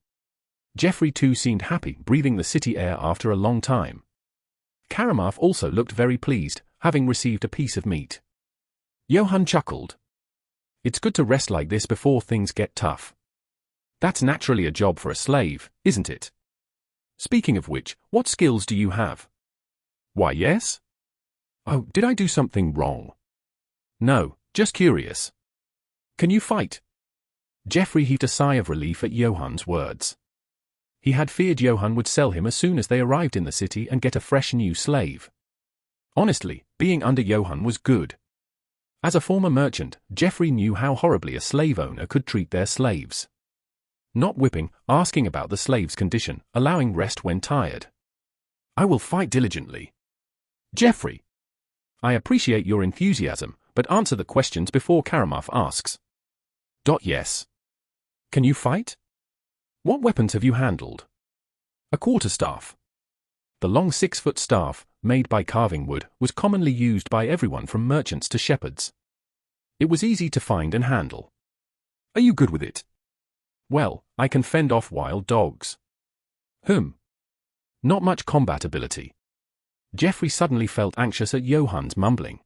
S1: Geoffrey too seemed happy breathing the city air after a long time. Karamaf also looked very pleased, having received a piece of meat. Johann chuckled. It's good to rest like this before things get tough. That's naturally a job for a slave, isn't it? Speaking of which, what skills do you have? Why, yes. Oh, did I do something wrong? No, just curious. Can you fight? Geoffrey heaved a sigh of relief at Johann's words. He had feared Johann would sell him as soon as they arrived in the city and get a fresh new slave. Honestly, being under Johann was good. As a former merchant, Geoffrey knew how horribly a slave owner could treat their slaves. Not whipping, asking about the slave's condition, allowing rest when tired. I will fight diligently. Geoffrey. I appreciate your enthusiasm, but answer the questions before Karamaf asks. Yes. Can you fight? What weapons have you handled? A quarterstaff. The long 6-foot staff, made by carving wood, was commonly used by everyone from merchants to shepherds. It was easy to find and handle. Are you good with it? Well, I can fend off wild dogs. Not much combat ability. Geoffrey suddenly felt anxious at Johann's mumbling.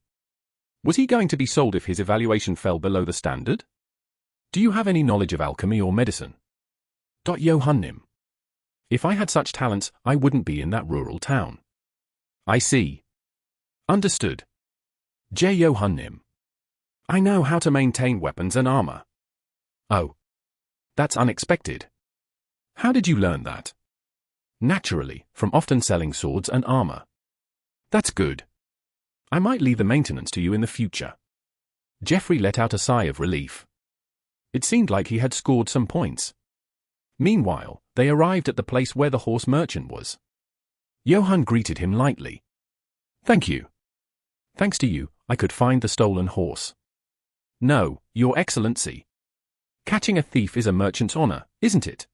S1: Was he going to be sold if his evaluation fell below the standard? Do you have any knowledge of alchemy or medicine? Johannim. If I had such talents, I wouldn't be in that rural town. I see. Understood. Johannim. I know how to maintain weapons and armor. Oh. That's unexpected. How did you learn that? Naturally, from often selling swords and armor. That's good. I might leave the maintenance to you in the future. Geoffrey let out a sigh of relief. It seemed like he had scored some points. Meanwhile, they arrived at the place where the horse merchant was. Johann greeted him lightly. Thank you. Thanks to you, I could find the stolen horse. No, Your Excellency. Catching a thief is a merchant's honor, isn't it?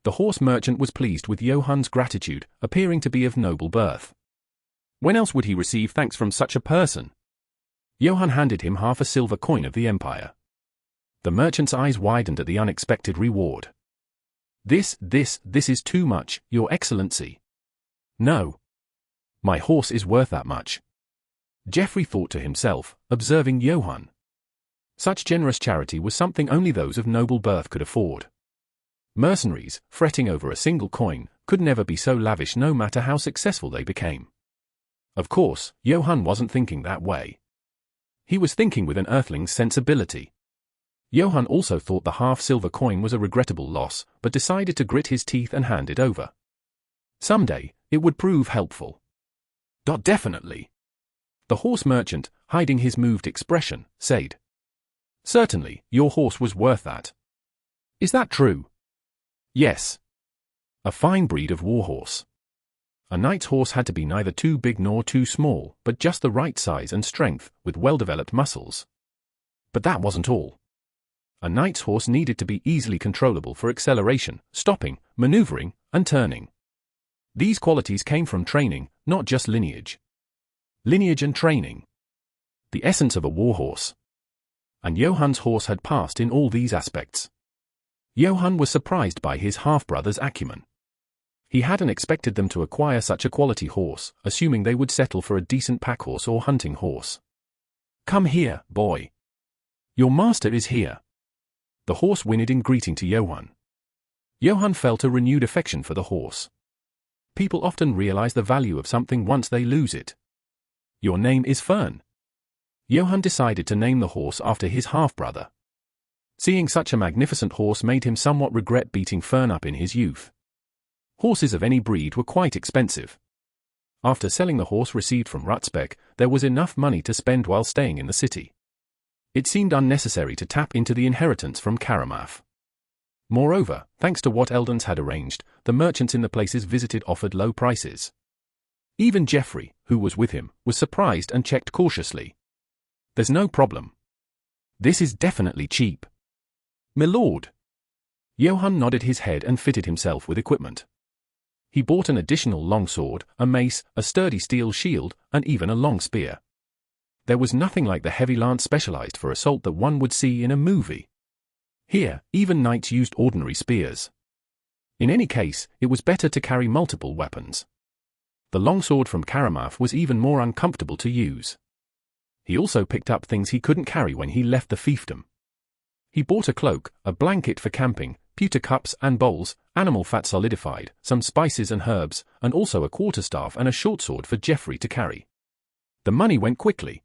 S1: The horse merchant was pleased with Johann's gratitude, appearing to be of noble birth. When else would he receive thanks from such a person? Johann handed him half a silver coin of the empire. The merchant's eyes widened at the unexpected reward. This is too much, Your Excellency. No. My horse is worth that much. Geoffrey thought to himself, observing Johann. Such generous charity was something only those of noble birth could afford. Mercenaries, fretting over a single coin, could never be so lavish no matter how successful they became. Of course, Johann wasn't thinking that way. He was thinking with an earthling's sensibility. Johann also thought the half-silver coin was a regrettable loss, but decided to grit his teeth and hand it over. Someday, it would prove helpful. Definitely. The horse merchant, hiding his moved expression, said. Certainly, your horse was worth that. Is that true? Yes. A fine breed of warhorse. A knight's horse had to be neither too big nor too small, but just the right size and strength, with well-developed muscles. But that wasn't all. A knight's horse needed to be easily controllable for acceleration, stopping, maneuvering, and turning. These qualities came from training, not just lineage. Lineage and training. The essence of a warhorse. And Johann's horse had passed in all these aspects. Johann was surprised by his half-brother's acumen. He hadn't expected them to acquire such a quality horse, assuming they would settle for a decent packhorse or hunting horse. Come here, boy. Your master is here. The horse whinnied in greeting to Johann. Johann felt a renewed affection for the horse. People often realize the value of something once they lose it. Your name is Fern. Johann decided to name the horse after his half-brother. Seeing such a magnificent horse made him somewhat regret beating Fern up in his youth. Horses of any breed were quite expensive. After selling the horse received from Rutzbeck, there was enough money to spend while staying in the city. It seemed unnecessary to tap into the inheritance from Karamaf. Moreover, thanks to what Eldons had arranged, the merchants in the places visited offered low prices. Even Geoffrey, who was with him, was surprised and checked cautiously. There's no problem. This is definitely cheap. My lord. Johann nodded his head and fitted himself with equipment. He bought an additional longsword, a mace, a sturdy steel shield, and even a long spear. There was nothing like the heavy lance specialized for assault that one would see in a movie. Here, even knights used ordinary spears. In any case, it was better to carry multiple weapons. The longsword from Karamaf was even more uncomfortable to use. He also picked up things he couldn't carry when he left the fiefdom. He bought a cloak, a blanket for camping, pewter cups and bowls, animal fat solidified, some spices and herbs, and also a quarterstaff and a short sword for Geoffrey to carry. The money went quickly.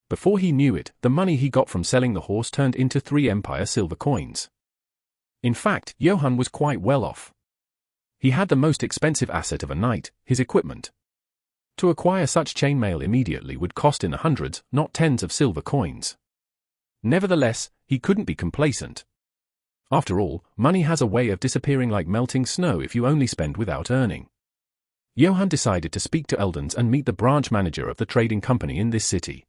S1: Before he knew it, the money he got from selling the horse turned into 3 Empire silver coins. In fact, Johann was quite well off. He had the most expensive asset of a knight, his equipment. To acquire such chainmail immediately would cost in the hundreds, not tens of silver coins. Nevertheless, he couldn't be complacent. After all, money has a way of disappearing like melting snow if you only spend without earning. Johann decided to speak to Eldons and meet the branch manager of the trading company in this city.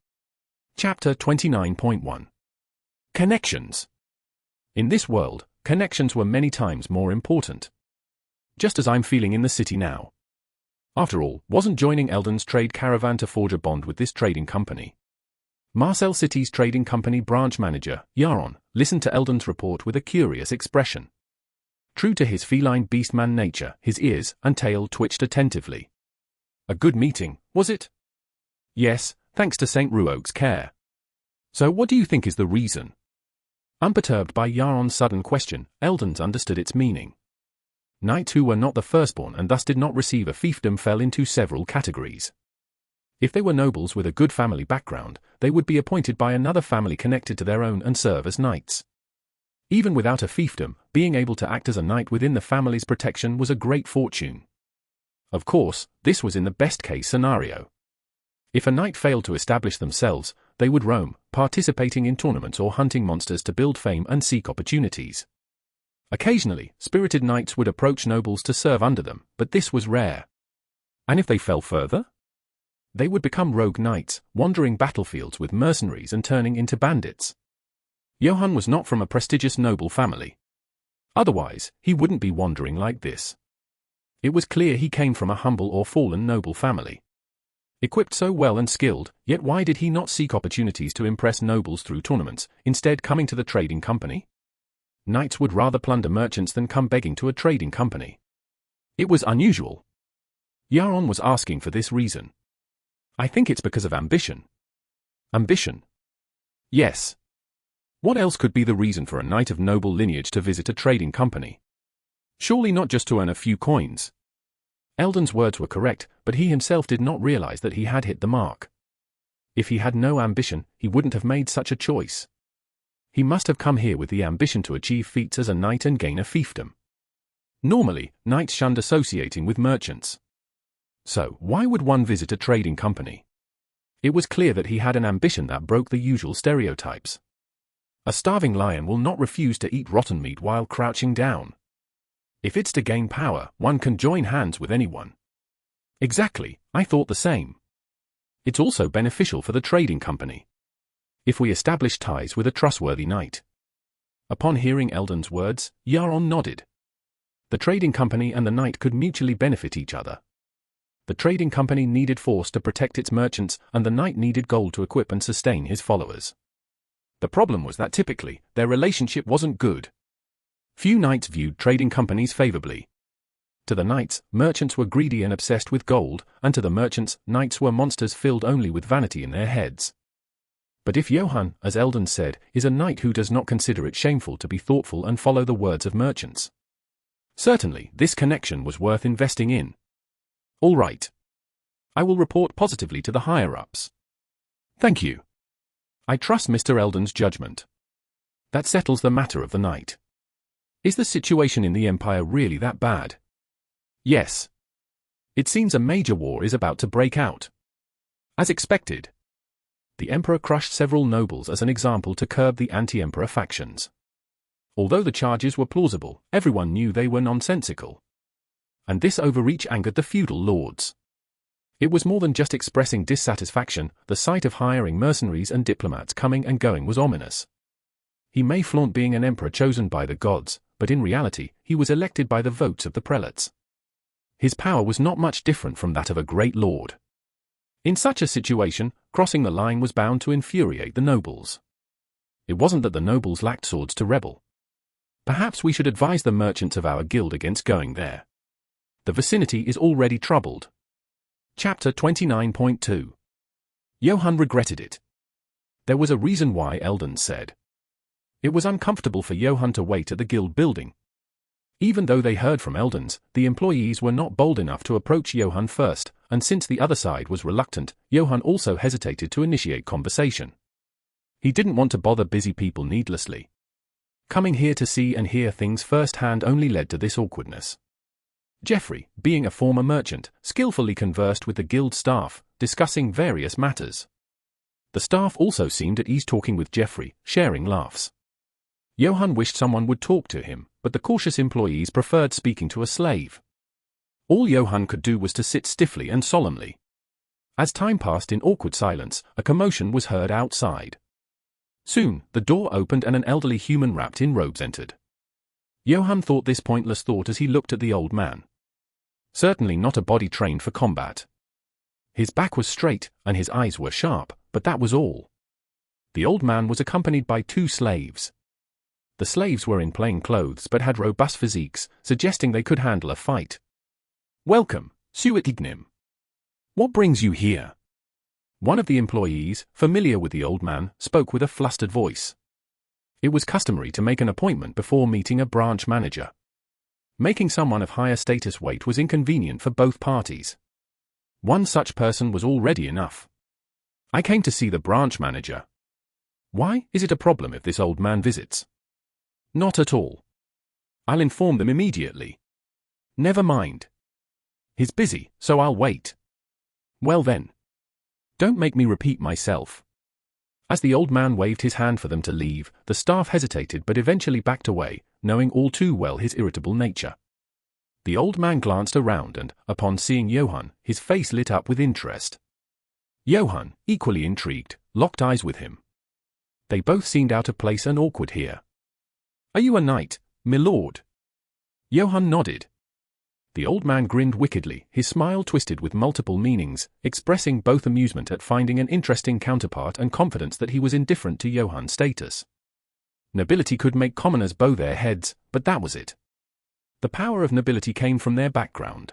S1: Chapter 29.1 Connections. In this world, connections were many times more important. Just as I'm feeling in the city now. After all, wasn't joining Eldon's trade caravan to forge a bond with this trading company? Marcel City's trading company branch manager, Yaron, listened to Eldon's report with a curious expression. True to his feline beastman nature, his ears and tail twitched attentively. A good meeting, was it? Yes, thanks to St. Ruogue's care. So what do you think is the reason? Unperturbed by Yaron's sudden question, Eldons understood its meaning. Knights who were not the firstborn and thus did not receive a fiefdom fell into several categories. If they were nobles with a good family background, they would be appointed by another family connected to their own and serve as knights. Even without a fiefdom, being able to act as a knight within the family's protection was a great fortune. Of course, this was in the best-case scenario. If a knight failed to establish themselves, they would roam, participating in tournaments or hunting monsters to build fame and seek opportunities. Occasionally, spirited knights would approach nobles to serve under them, but this was rare. And if they fell further? They would become rogue knights, wandering battlefields with mercenaries and turning into bandits. Johann was not from a prestigious noble family. Otherwise, he wouldn't be wandering like this. It was clear he came from a humble or fallen noble family. Equipped so well and skilled, yet why did he not seek opportunities to impress nobles through tournaments, instead coming to the trading company? Knights would rather plunder merchants than come begging to a trading company. It was unusual. Yaron was asking for this reason. I think it's because of ambition. Ambition? Yes. What else could be the reason for a knight of noble lineage to visit a trading company? Surely not just to earn a few coins. Eldon's words were correct, but he himself did not realize that he had hit the mark. If he had no ambition, he wouldn't have made such a choice. He must have come here with the ambition to achieve feats as a knight and gain a fiefdom. Normally, knights shunned associating with merchants. So, why would one visit a trading company? It was clear that he had an ambition that broke the usual stereotypes. A starving lion will not refuse to eat rotten meat while crouching down. If it's to gain power, one can join hands with anyone. Exactly, I thought the same. It's also beneficial for the trading company. If we establish ties with a trustworthy knight. Upon hearing Eldon's words, Yaron nodded. The trading company and the knight could mutually benefit each other. The trading company needed force to protect its merchants, and the knight needed gold to equip and sustain his followers. The problem was that typically, their relationship wasn't good. Few knights viewed trading companies favorably. To the knights, merchants were greedy and obsessed with gold, and to the merchants, knights were monsters filled only with vanity in their heads. But if Johann, as Eldon said, is a knight who does not consider it shameful to be thoughtful and follow the words of merchants, certainly this connection was worth investing in. All right. I will report positively to the higher-ups. Thank you. I trust Mr. Eldon's judgment. That settles the matter of the night. Is the situation in the Empire really that bad? Yes. It seems a major war is about to break out. As expected. The Emperor crushed several nobles as an example to curb the anti-Emperor factions. Although the charges were plausible, everyone knew they were nonsensical. And this overreach angered the feudal lords. It was more than just expressing dissatisfaction, the sight of hiring mercenaries and diplomats coming and going was ominous. He may flaunt being an emperor chosen by the gods, but in reality, he was elected by the votes of the prelates. His power was not much different from that of a great lord. In such a situation, crossing the line was bound to infuriate the nobles. It wasn't that the nobles lacked swords to rebel. Perhaps we should advise the merchants of our guild against going there. The vicinity is already troubled. Chapter 29.2. Johann regretted it. There was a reason why, Eldon said. It was uncomfortable for Johann to wait at the guild building. Even though they heard from Eldons, the employees were not bold enough to approach Johann first, and since the other side was reluctant, Johann also hesitated to initiate conversation. He didn't want to bother busy people needlessly. Coming here to see and hear things firsthand only led to this awkwardness. Geoffrey, being a former merchant, skillfully conversed with the guild staff, discussing various matters. The staff also seemed at ease talking with Geoffrey, sharing laughs. Johann wished someone would talk to him, but the cautious employees preferred speaking to a slave. All Johann could do was to sit stiffly and solemnly. As time passed in awkward silence, a commotion was heard outside. Soon, the door opened and an elderly human wrapped in robes entered. Johann thought this pointless thought as he looked at the old man. Certainly not a body trained for combat. His back was straight, and his eyes were sharp, but that was all. The old man was accompanied by 2 slaves. The slaves were in plain clothes but had robust physiques, suggesting they could handle a fight. Welcome, Suetignim. What brings you here? One of the employees, familiar with the old man, spoke with a flustered voice. It was customary to make an appointment before meeting a branch manager. Making someone of higher status wait was inconvenient for both parties. One such person was already enough. I came to see the branch manager. Why is it a problem if this old man visits? Not at all. I'll inform them immediately. Never mind. He's busy, so I'll wait. Well then. Don't make me repeat myself. As the old man waved his hand for them to leave, the staff hesitated but eventually backed away, knowing all too well his irritable nature. The old man glanced around and, upon seeing Johann, his face lit up with interest. Johann, equally intrigued, locked eyes with him. They both seemed out of place and awkward here. Are you a knight, my lord? Johann nodded. The old man grinned wickedly, his smile twisted with multiple meanings, expressing both amusement at finding an interesting counterpart and confidence that he was indifferent to Johann's status. Nobility could make commoners bow their heads, but that was it. The power of nobility came from their background.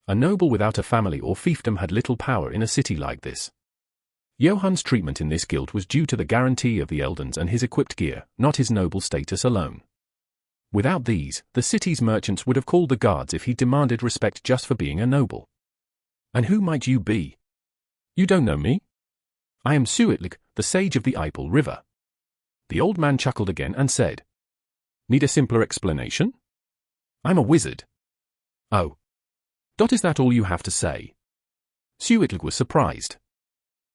S1: A noble without a family or fiefdom had little power in a city like this. Johann's treatment in this guild was due to the guarantee of the Eldons and his equipped gear, not his noble status alone. Without these, the city's merchants would have called the guards if he demanded respect just for being a noble. And who might you be? You don't know me? I am Suitlik, the sage of the Ipel River. The old man chuckled again and said, Need a simpler explanation? I'm a wizard. Oh. Is that all you have to say? Suitlik was surprised.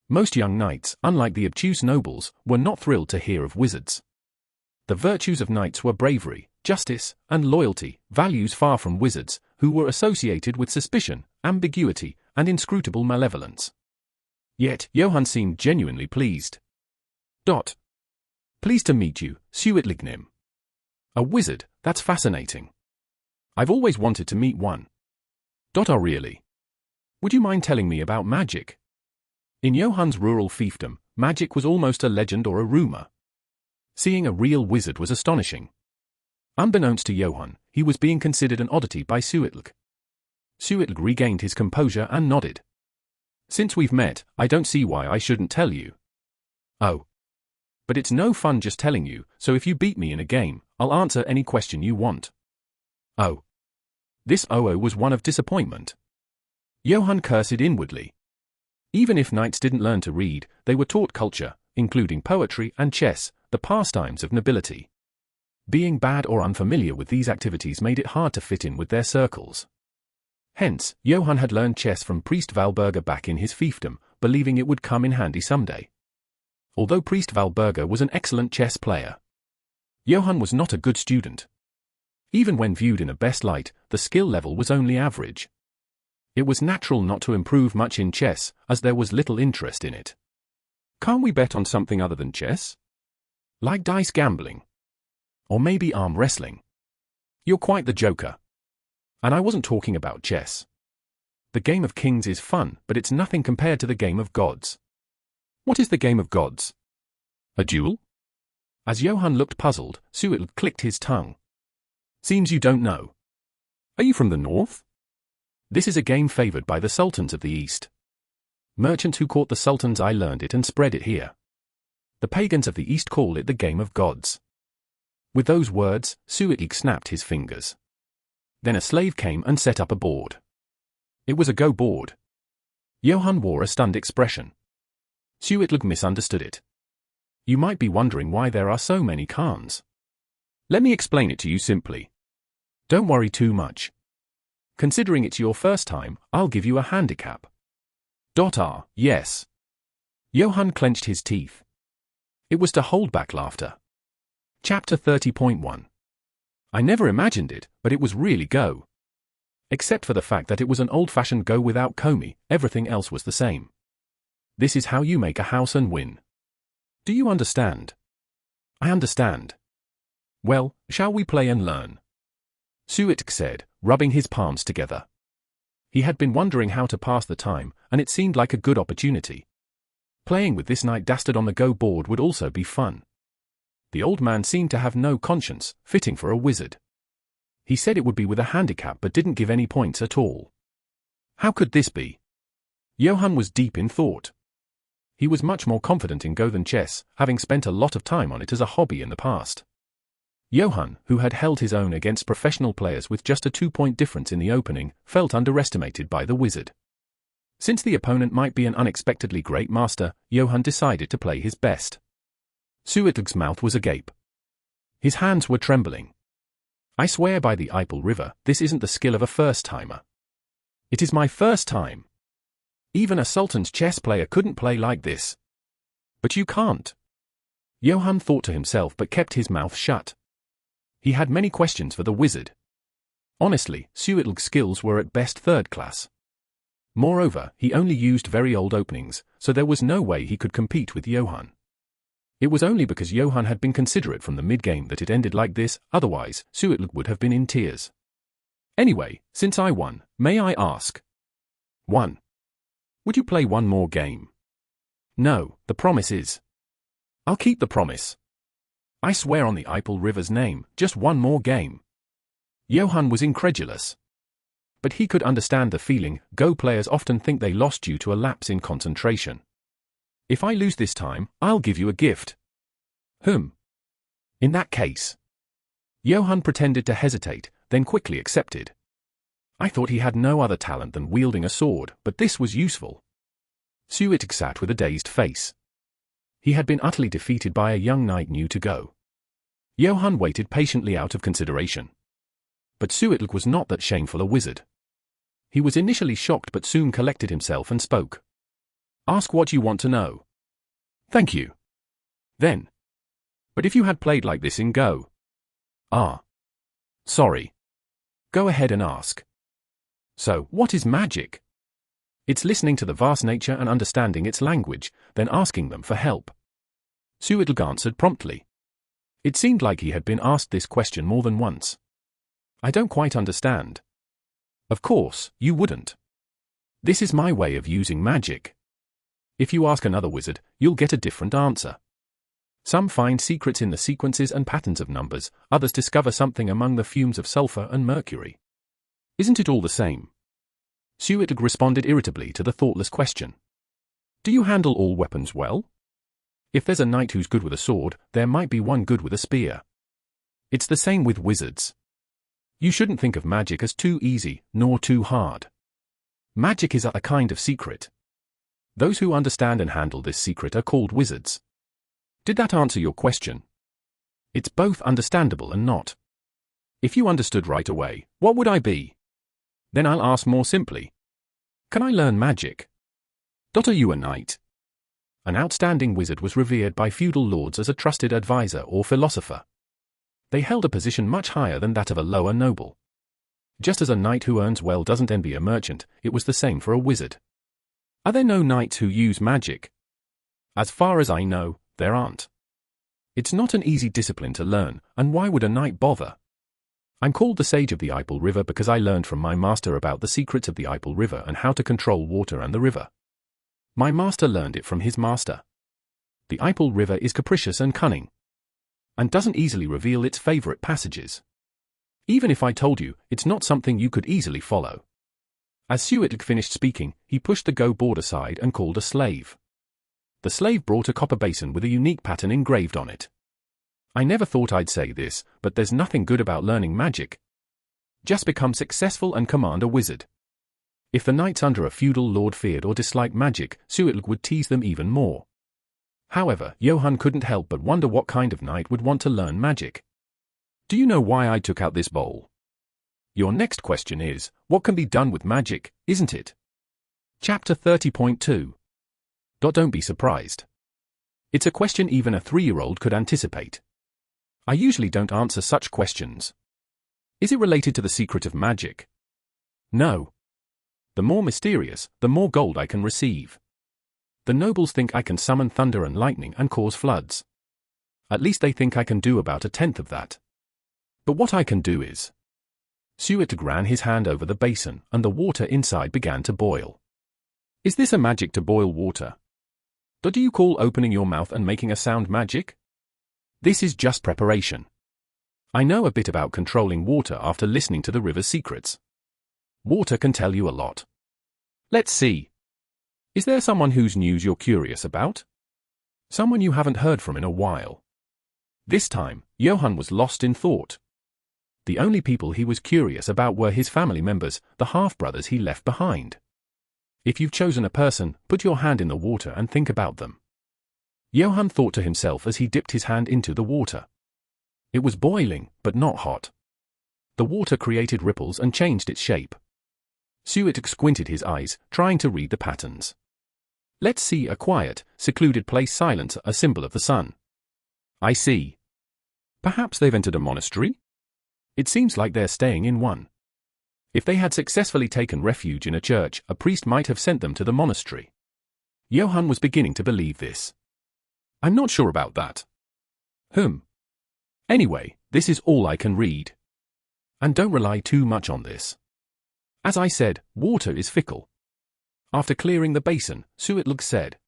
S1: Most young knights, unlike the obtuse nobles, were not thrilled to hear of wizards. The virtues of knights were bravery, justice, and loyalty, values far from wizards, who were associated with suspicion, ambiguity, and inscrutable malevolence. Yet, Johann seemed genuinely pleased. Pleased to meet you, Suitlignim. A wizard, that's fascinating. I've always wanted to meet one. Oh really? Would you mind telling me about magic? In Johann's rural fiefdom, magic was almost a legend or a rumor. Seeing a real wizard was astonishing. Unbeknownst to Johann, he was being considered an oddity by Suitlik. Suitlik regained his composure and nodded. Since we've met, I don't see why I shouldn't tell you. Oh. But it's no fun just telling you, so if you beat me in a game, I'll answer any question you want. Oh. This was one of disappointment. Johann cursed inwardly. Even if knights didn't learn to read, they were taught culture, including poetry and chess, the pastimes of nobility. Being bad or unfamiliar with these activities made it hard to fit in with their circles. Hence, Johann had learned chess from Priest Valberga back in his fiefdom, believing it would come in handy someday. Although Priest Valberga was an excellent chess player, Johann was not a good student. Even when viewed in a best light, the skill level was only average. It was natural not to improve much in chess, as there was little interest in it. Can't we bet on something other than chess? Like dice gambling? Or maybe arm wrestling? You're quite the joker. And I wasn't talking about chess. The game of kings is fun, but it's nothing compared to the game of gods. What is the game of gods? A duel? As Johann looked puzzled, Suitlik clicked his tongue. Seems you don't know. Are you from the north? This is a game favored by the sultans of the east. Merchants who caught the sultan's eye learned it and spread it here. The pagans of the east call it the game of gods. With those words, Suitlik snapped his fingers. Then a slave came and set up a board. It was a go board. Johann wore a stunned expression. Suitlik misunderstood it. You might be wondering why there are so many khans. Let me explain it to you simply. Don't worry too much. Considering it's your first time, I'll give you a handicap. Yes. Johann clenched his teeth. It was to hold back laughter. Chapter 30.1. I never imagined it, but it was really go. Except for the fact that it was an old-fashioned go without komi, everything else was the same. This is how you make a house and win. Do you understand? I understand. Well, shall we play and learn? Suitlik said, rubbing his palms together. He had been wondering how to pass the time, and it seemed like a good opportunity. Playing with this knight dastard on the go board would also be fun. The old man seemed to have no conscience, fitting for a wizard. He said it would be with a handicap but didn't give any points at all. How could this be? Johann was deep in thought. He was much more confident in Go than chess, having spent a lot of time on it as a hobby in the past. Johann, who had held his own against professional players with just a 2-point difference in the opening, felt underestimated by the wizard. Since the opponent might be an unexpectedly great master, Johann decided to play his best. Suitlik's mouth was agape. His hands were trembling. I swear by the Ipel River, this isn't the skill of a first-timer. It is my first time. Even a sultan's chess player couldn't play like this. But you can't. Johann thought to himself but kept his mouth shut. He had many questions for the wizard. Honestly, Suitl's skills were at best third class. Moreover, he only used very old openings, so there was no way he could compete with Johann. It was only because Johann had been considerate from the mid-game that it ended like this, otherwise, Suitl would have been in tears. Anyway, since I won, may I ask? 1. Would you play one more game? No, the promise is. I'll keep the promise. I swear on the Ipel River's name, just one more game. Johann was incredulous. But he could understand the feeling. Go players often think they lost due to a lapse in concentration. If I lose this time, I'll give you a gift. In that case. Johann pretended to hesitate, then quickly accepted. I thought he had no other talent than wielding a sword, but this was useful. Suitl sat with a dazed face. He had been utterly defeated by a young knight new to go. Johann waited patiently out of consideration. But Suitl was not that shameful a wizard. He was initially shocked but soon collected himself and spoke. Ask what you want to know. Thank you. Then. But if you had played like this in Go. Sorry. Go ahead and ask. So, what is magic? It's listening to the vast nature and understanding its language, then asking them for help. Suitl answered promptly. It seemed like he had been asked this question more than once. I don't quite understand. Of course, you wouldn't. This is my way of using magic. If you ask another wizard, you'll get a different answer. Some find secrets in the sequences and patterns of numbers, others discover something among the fumes of sulfur and mercury. Isn't it all the same? Suitl responded irritably to the thoughtless question. Do you handle all weapons well? If there's a knight who's good with a sword, there might be one good with a spear. It's the same with wizards. You shouldn't think of magic as too easy, nor too hard. Magic is a kind of secret. Those who understand and handle this secret are called wizards. Did that answer your question? It's both understandable and not. If you understood right away, what would I be? Then I'll ask more simply. Can I learn magic? Are you a knight? An outstanding wizard was revered by feudal lords as a trusted advisor or philosopher. They held a position much higher than that of a lower noble. Just as a knight who earns well doesn't envy a merchant, it was the same for a wizard. Are there no knights who use magic? As far as I know, there aren't. It's not an easy discipline to learn, and why would a knight bother? I'm called the Sage of the Ipel River because I learned from my master about the secrets of the Ipel River and how to control water and the river. My master learned it from his master. The Ipel River is capricious and cunning, and doesn't easily reveal its favorite passages. Even if I told you, it's not something you could easily follow. As Suitl finished speaking, he pushed the Go board aside and called a slave. The slave brought a copper basin with a unique pattern engraved on it. I never thought I'd say this, but there's nothing good about learning magic. Just become successful and command a wizard. If the knights under a feudal lord feared or disliked magic, Suitl would tease them even more. However, Johann couldn't help but wonder what kind of knight would want to learn magic. Do you know why I took out this bowl? Your next question is, what can be done with magic, isn't it? Chapter 30.2. Don't be surprised. It's a question even a 3-year-old could anticipate. I usually don't answer such questions. Is it related to the secret of magic? No. The more mysterious, the more gold I can receive. The nobles think I can summon thunder and lightning and cause floods. At least they think I can do about 1/10 of that. But what I can do is... Suitl ran his hand over the basin, and the water inside began to boil. Is this a magic to boil water? Do you call opening your mouth and making a sound magic? This is just preparation. I know a bit about controlling water after listening to the river's secrets. Water can tell you a lot. Let's see. Is there someone whose news you're curious about? Someone you haven't heard from in a while? This time, Johann was lost in thought. The only people he was curious about were his family members, the half-brothers he left behind. If you've chosen a person, put your hand in the water and think about them. Johann thought to himself as he dipped his hand into the water. It was boiling, but not hot. The water created ripples and changed its shape. Suet squinted his eyes, trying to read the patterns. Let's see, a quiet, secluded place, silence, a symbol of the sun. I see. Perhaps they've entered a monastery? It seems like they're staying in one. If they had successfully taken refuge in a church, a priest might have sent them to the monastery. Johann was beginning to believe this. I'm not sure about that. Anyway, this is all I can read. And don't rely too much on this. As I said, water is fickle. After clearing the basin, Suetlug said,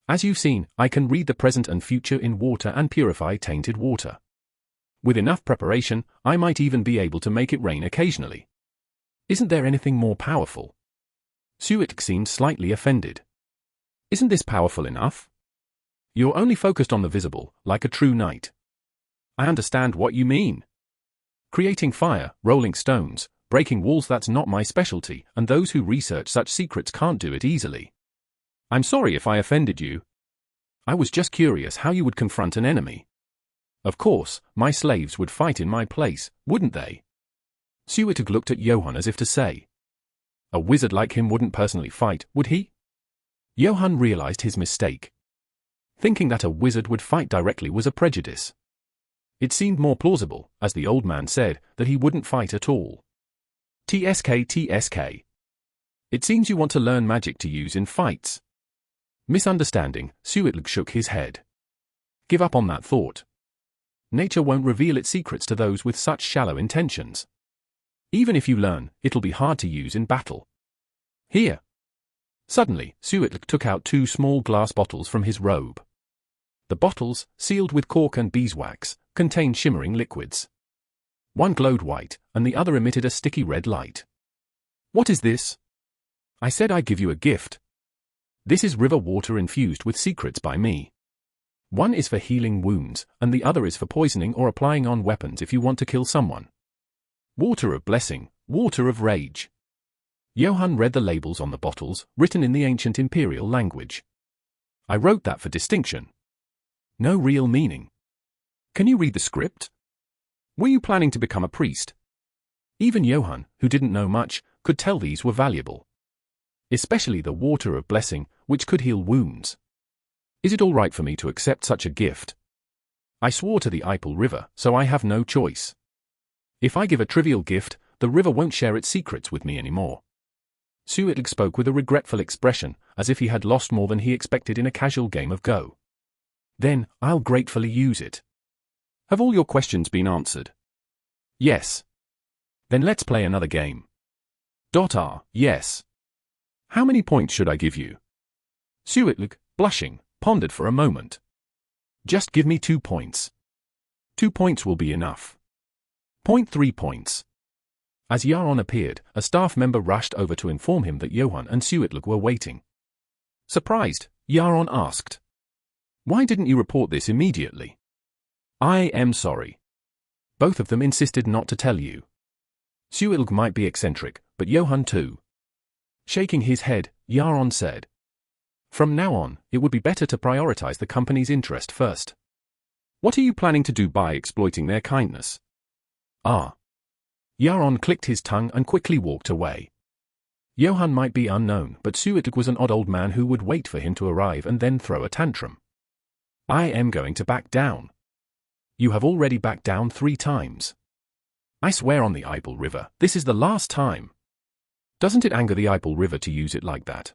S1: As you've seen, I can read the present and future in water and purify tainted water. With enough preparation, I might even be able to make it rain occasionally. Isn't there anything more powerful? Suetlug seemed slightly offended. Isn't this powerful enough? You're only focused on the visible, like a true knight. I understand what you mean. Creating fire, rolling stones, breaking walls, that's not my specialty, and those who research such secrets can't do it easily. I'm sorry if I offended you. I was just curious how you would confront an enemy. Of course, my slaves would fight in my place, wouldn't they? Suetug looked at Johann as if to say, a wizard like him wouldn't personally fight, would he? Johann realized his mistake. Thinking that a wizard would fight directly was a prejudice. It seemed more plausible, as the old man said, that he wouldn't fight at all. TSK. It seems you want to learn magic to use in fights. Misunderstanding, Suetlug shook his head. Give up on that thought. Nature won't reveal its secrets to those with such shallow intentions. Even if you learn, it'll be hard to use in battle. Here. Suddenly, Suetlug took out 2 small glass bottles from his robe. The bottles, sealed with cork and beeswax, contained shimmering liquids. One glowed white, and the other emitted a sticky red light. What is this? I said I'd give you a gift. This is river water infused with secrets by me. One is for healing wounds, and the other is for poisoning or applying on weapons if you want to kill someone. Water of blessing, water of rage. Johann read the labels on the bottles, written in the ancient imperial language. I wrote that for distinction. No real meaning. Can you read the script? Were you planning to become a priest? Even Johann, who didn't know much, could tell these were valuable. Especially the water of blessing, which could heal wounds. Is it all right for me to accept such a gift? I swore to the Eipel River, so I have no choice. If I give a trivial gift, the river won't share its secrets with me anymore. Suetlug spoke with a regretful expression, as if he had lost more than he expected in a casual game of Go. Then, I'll gratefully use it. Have all your questions been answered? Yes. Then let's play another game. Yes. How many points should I give you? Suetlug, blushing, pondered for a moment. Just give me 2 points. 2 points will be enough. 3 points. As Yaron appeared, a staff member rushed over to inform him that Johann and Suetlug were waiting. Surprised, Yaron asked, Why didn't you report this immediately? I am sorry. Both of them insisted not to tell you. Suetlug might be eccentric, but Johann too. Shaking his head, Yaron said, From now on, it would be better to prioritize the company's interest first. What are you planning to do by exploiting their kindness? Yaron clicked his tongue and quickly walked away. Johann might be unknown, but Suetlug was an odd old man who would wait for him to arrive and then throw a tantrum. I am going to back down. You have already backed down 3 times. I swear on the Eipel River, this is the last time. Doesn't it anger the Eipel River to use it like that?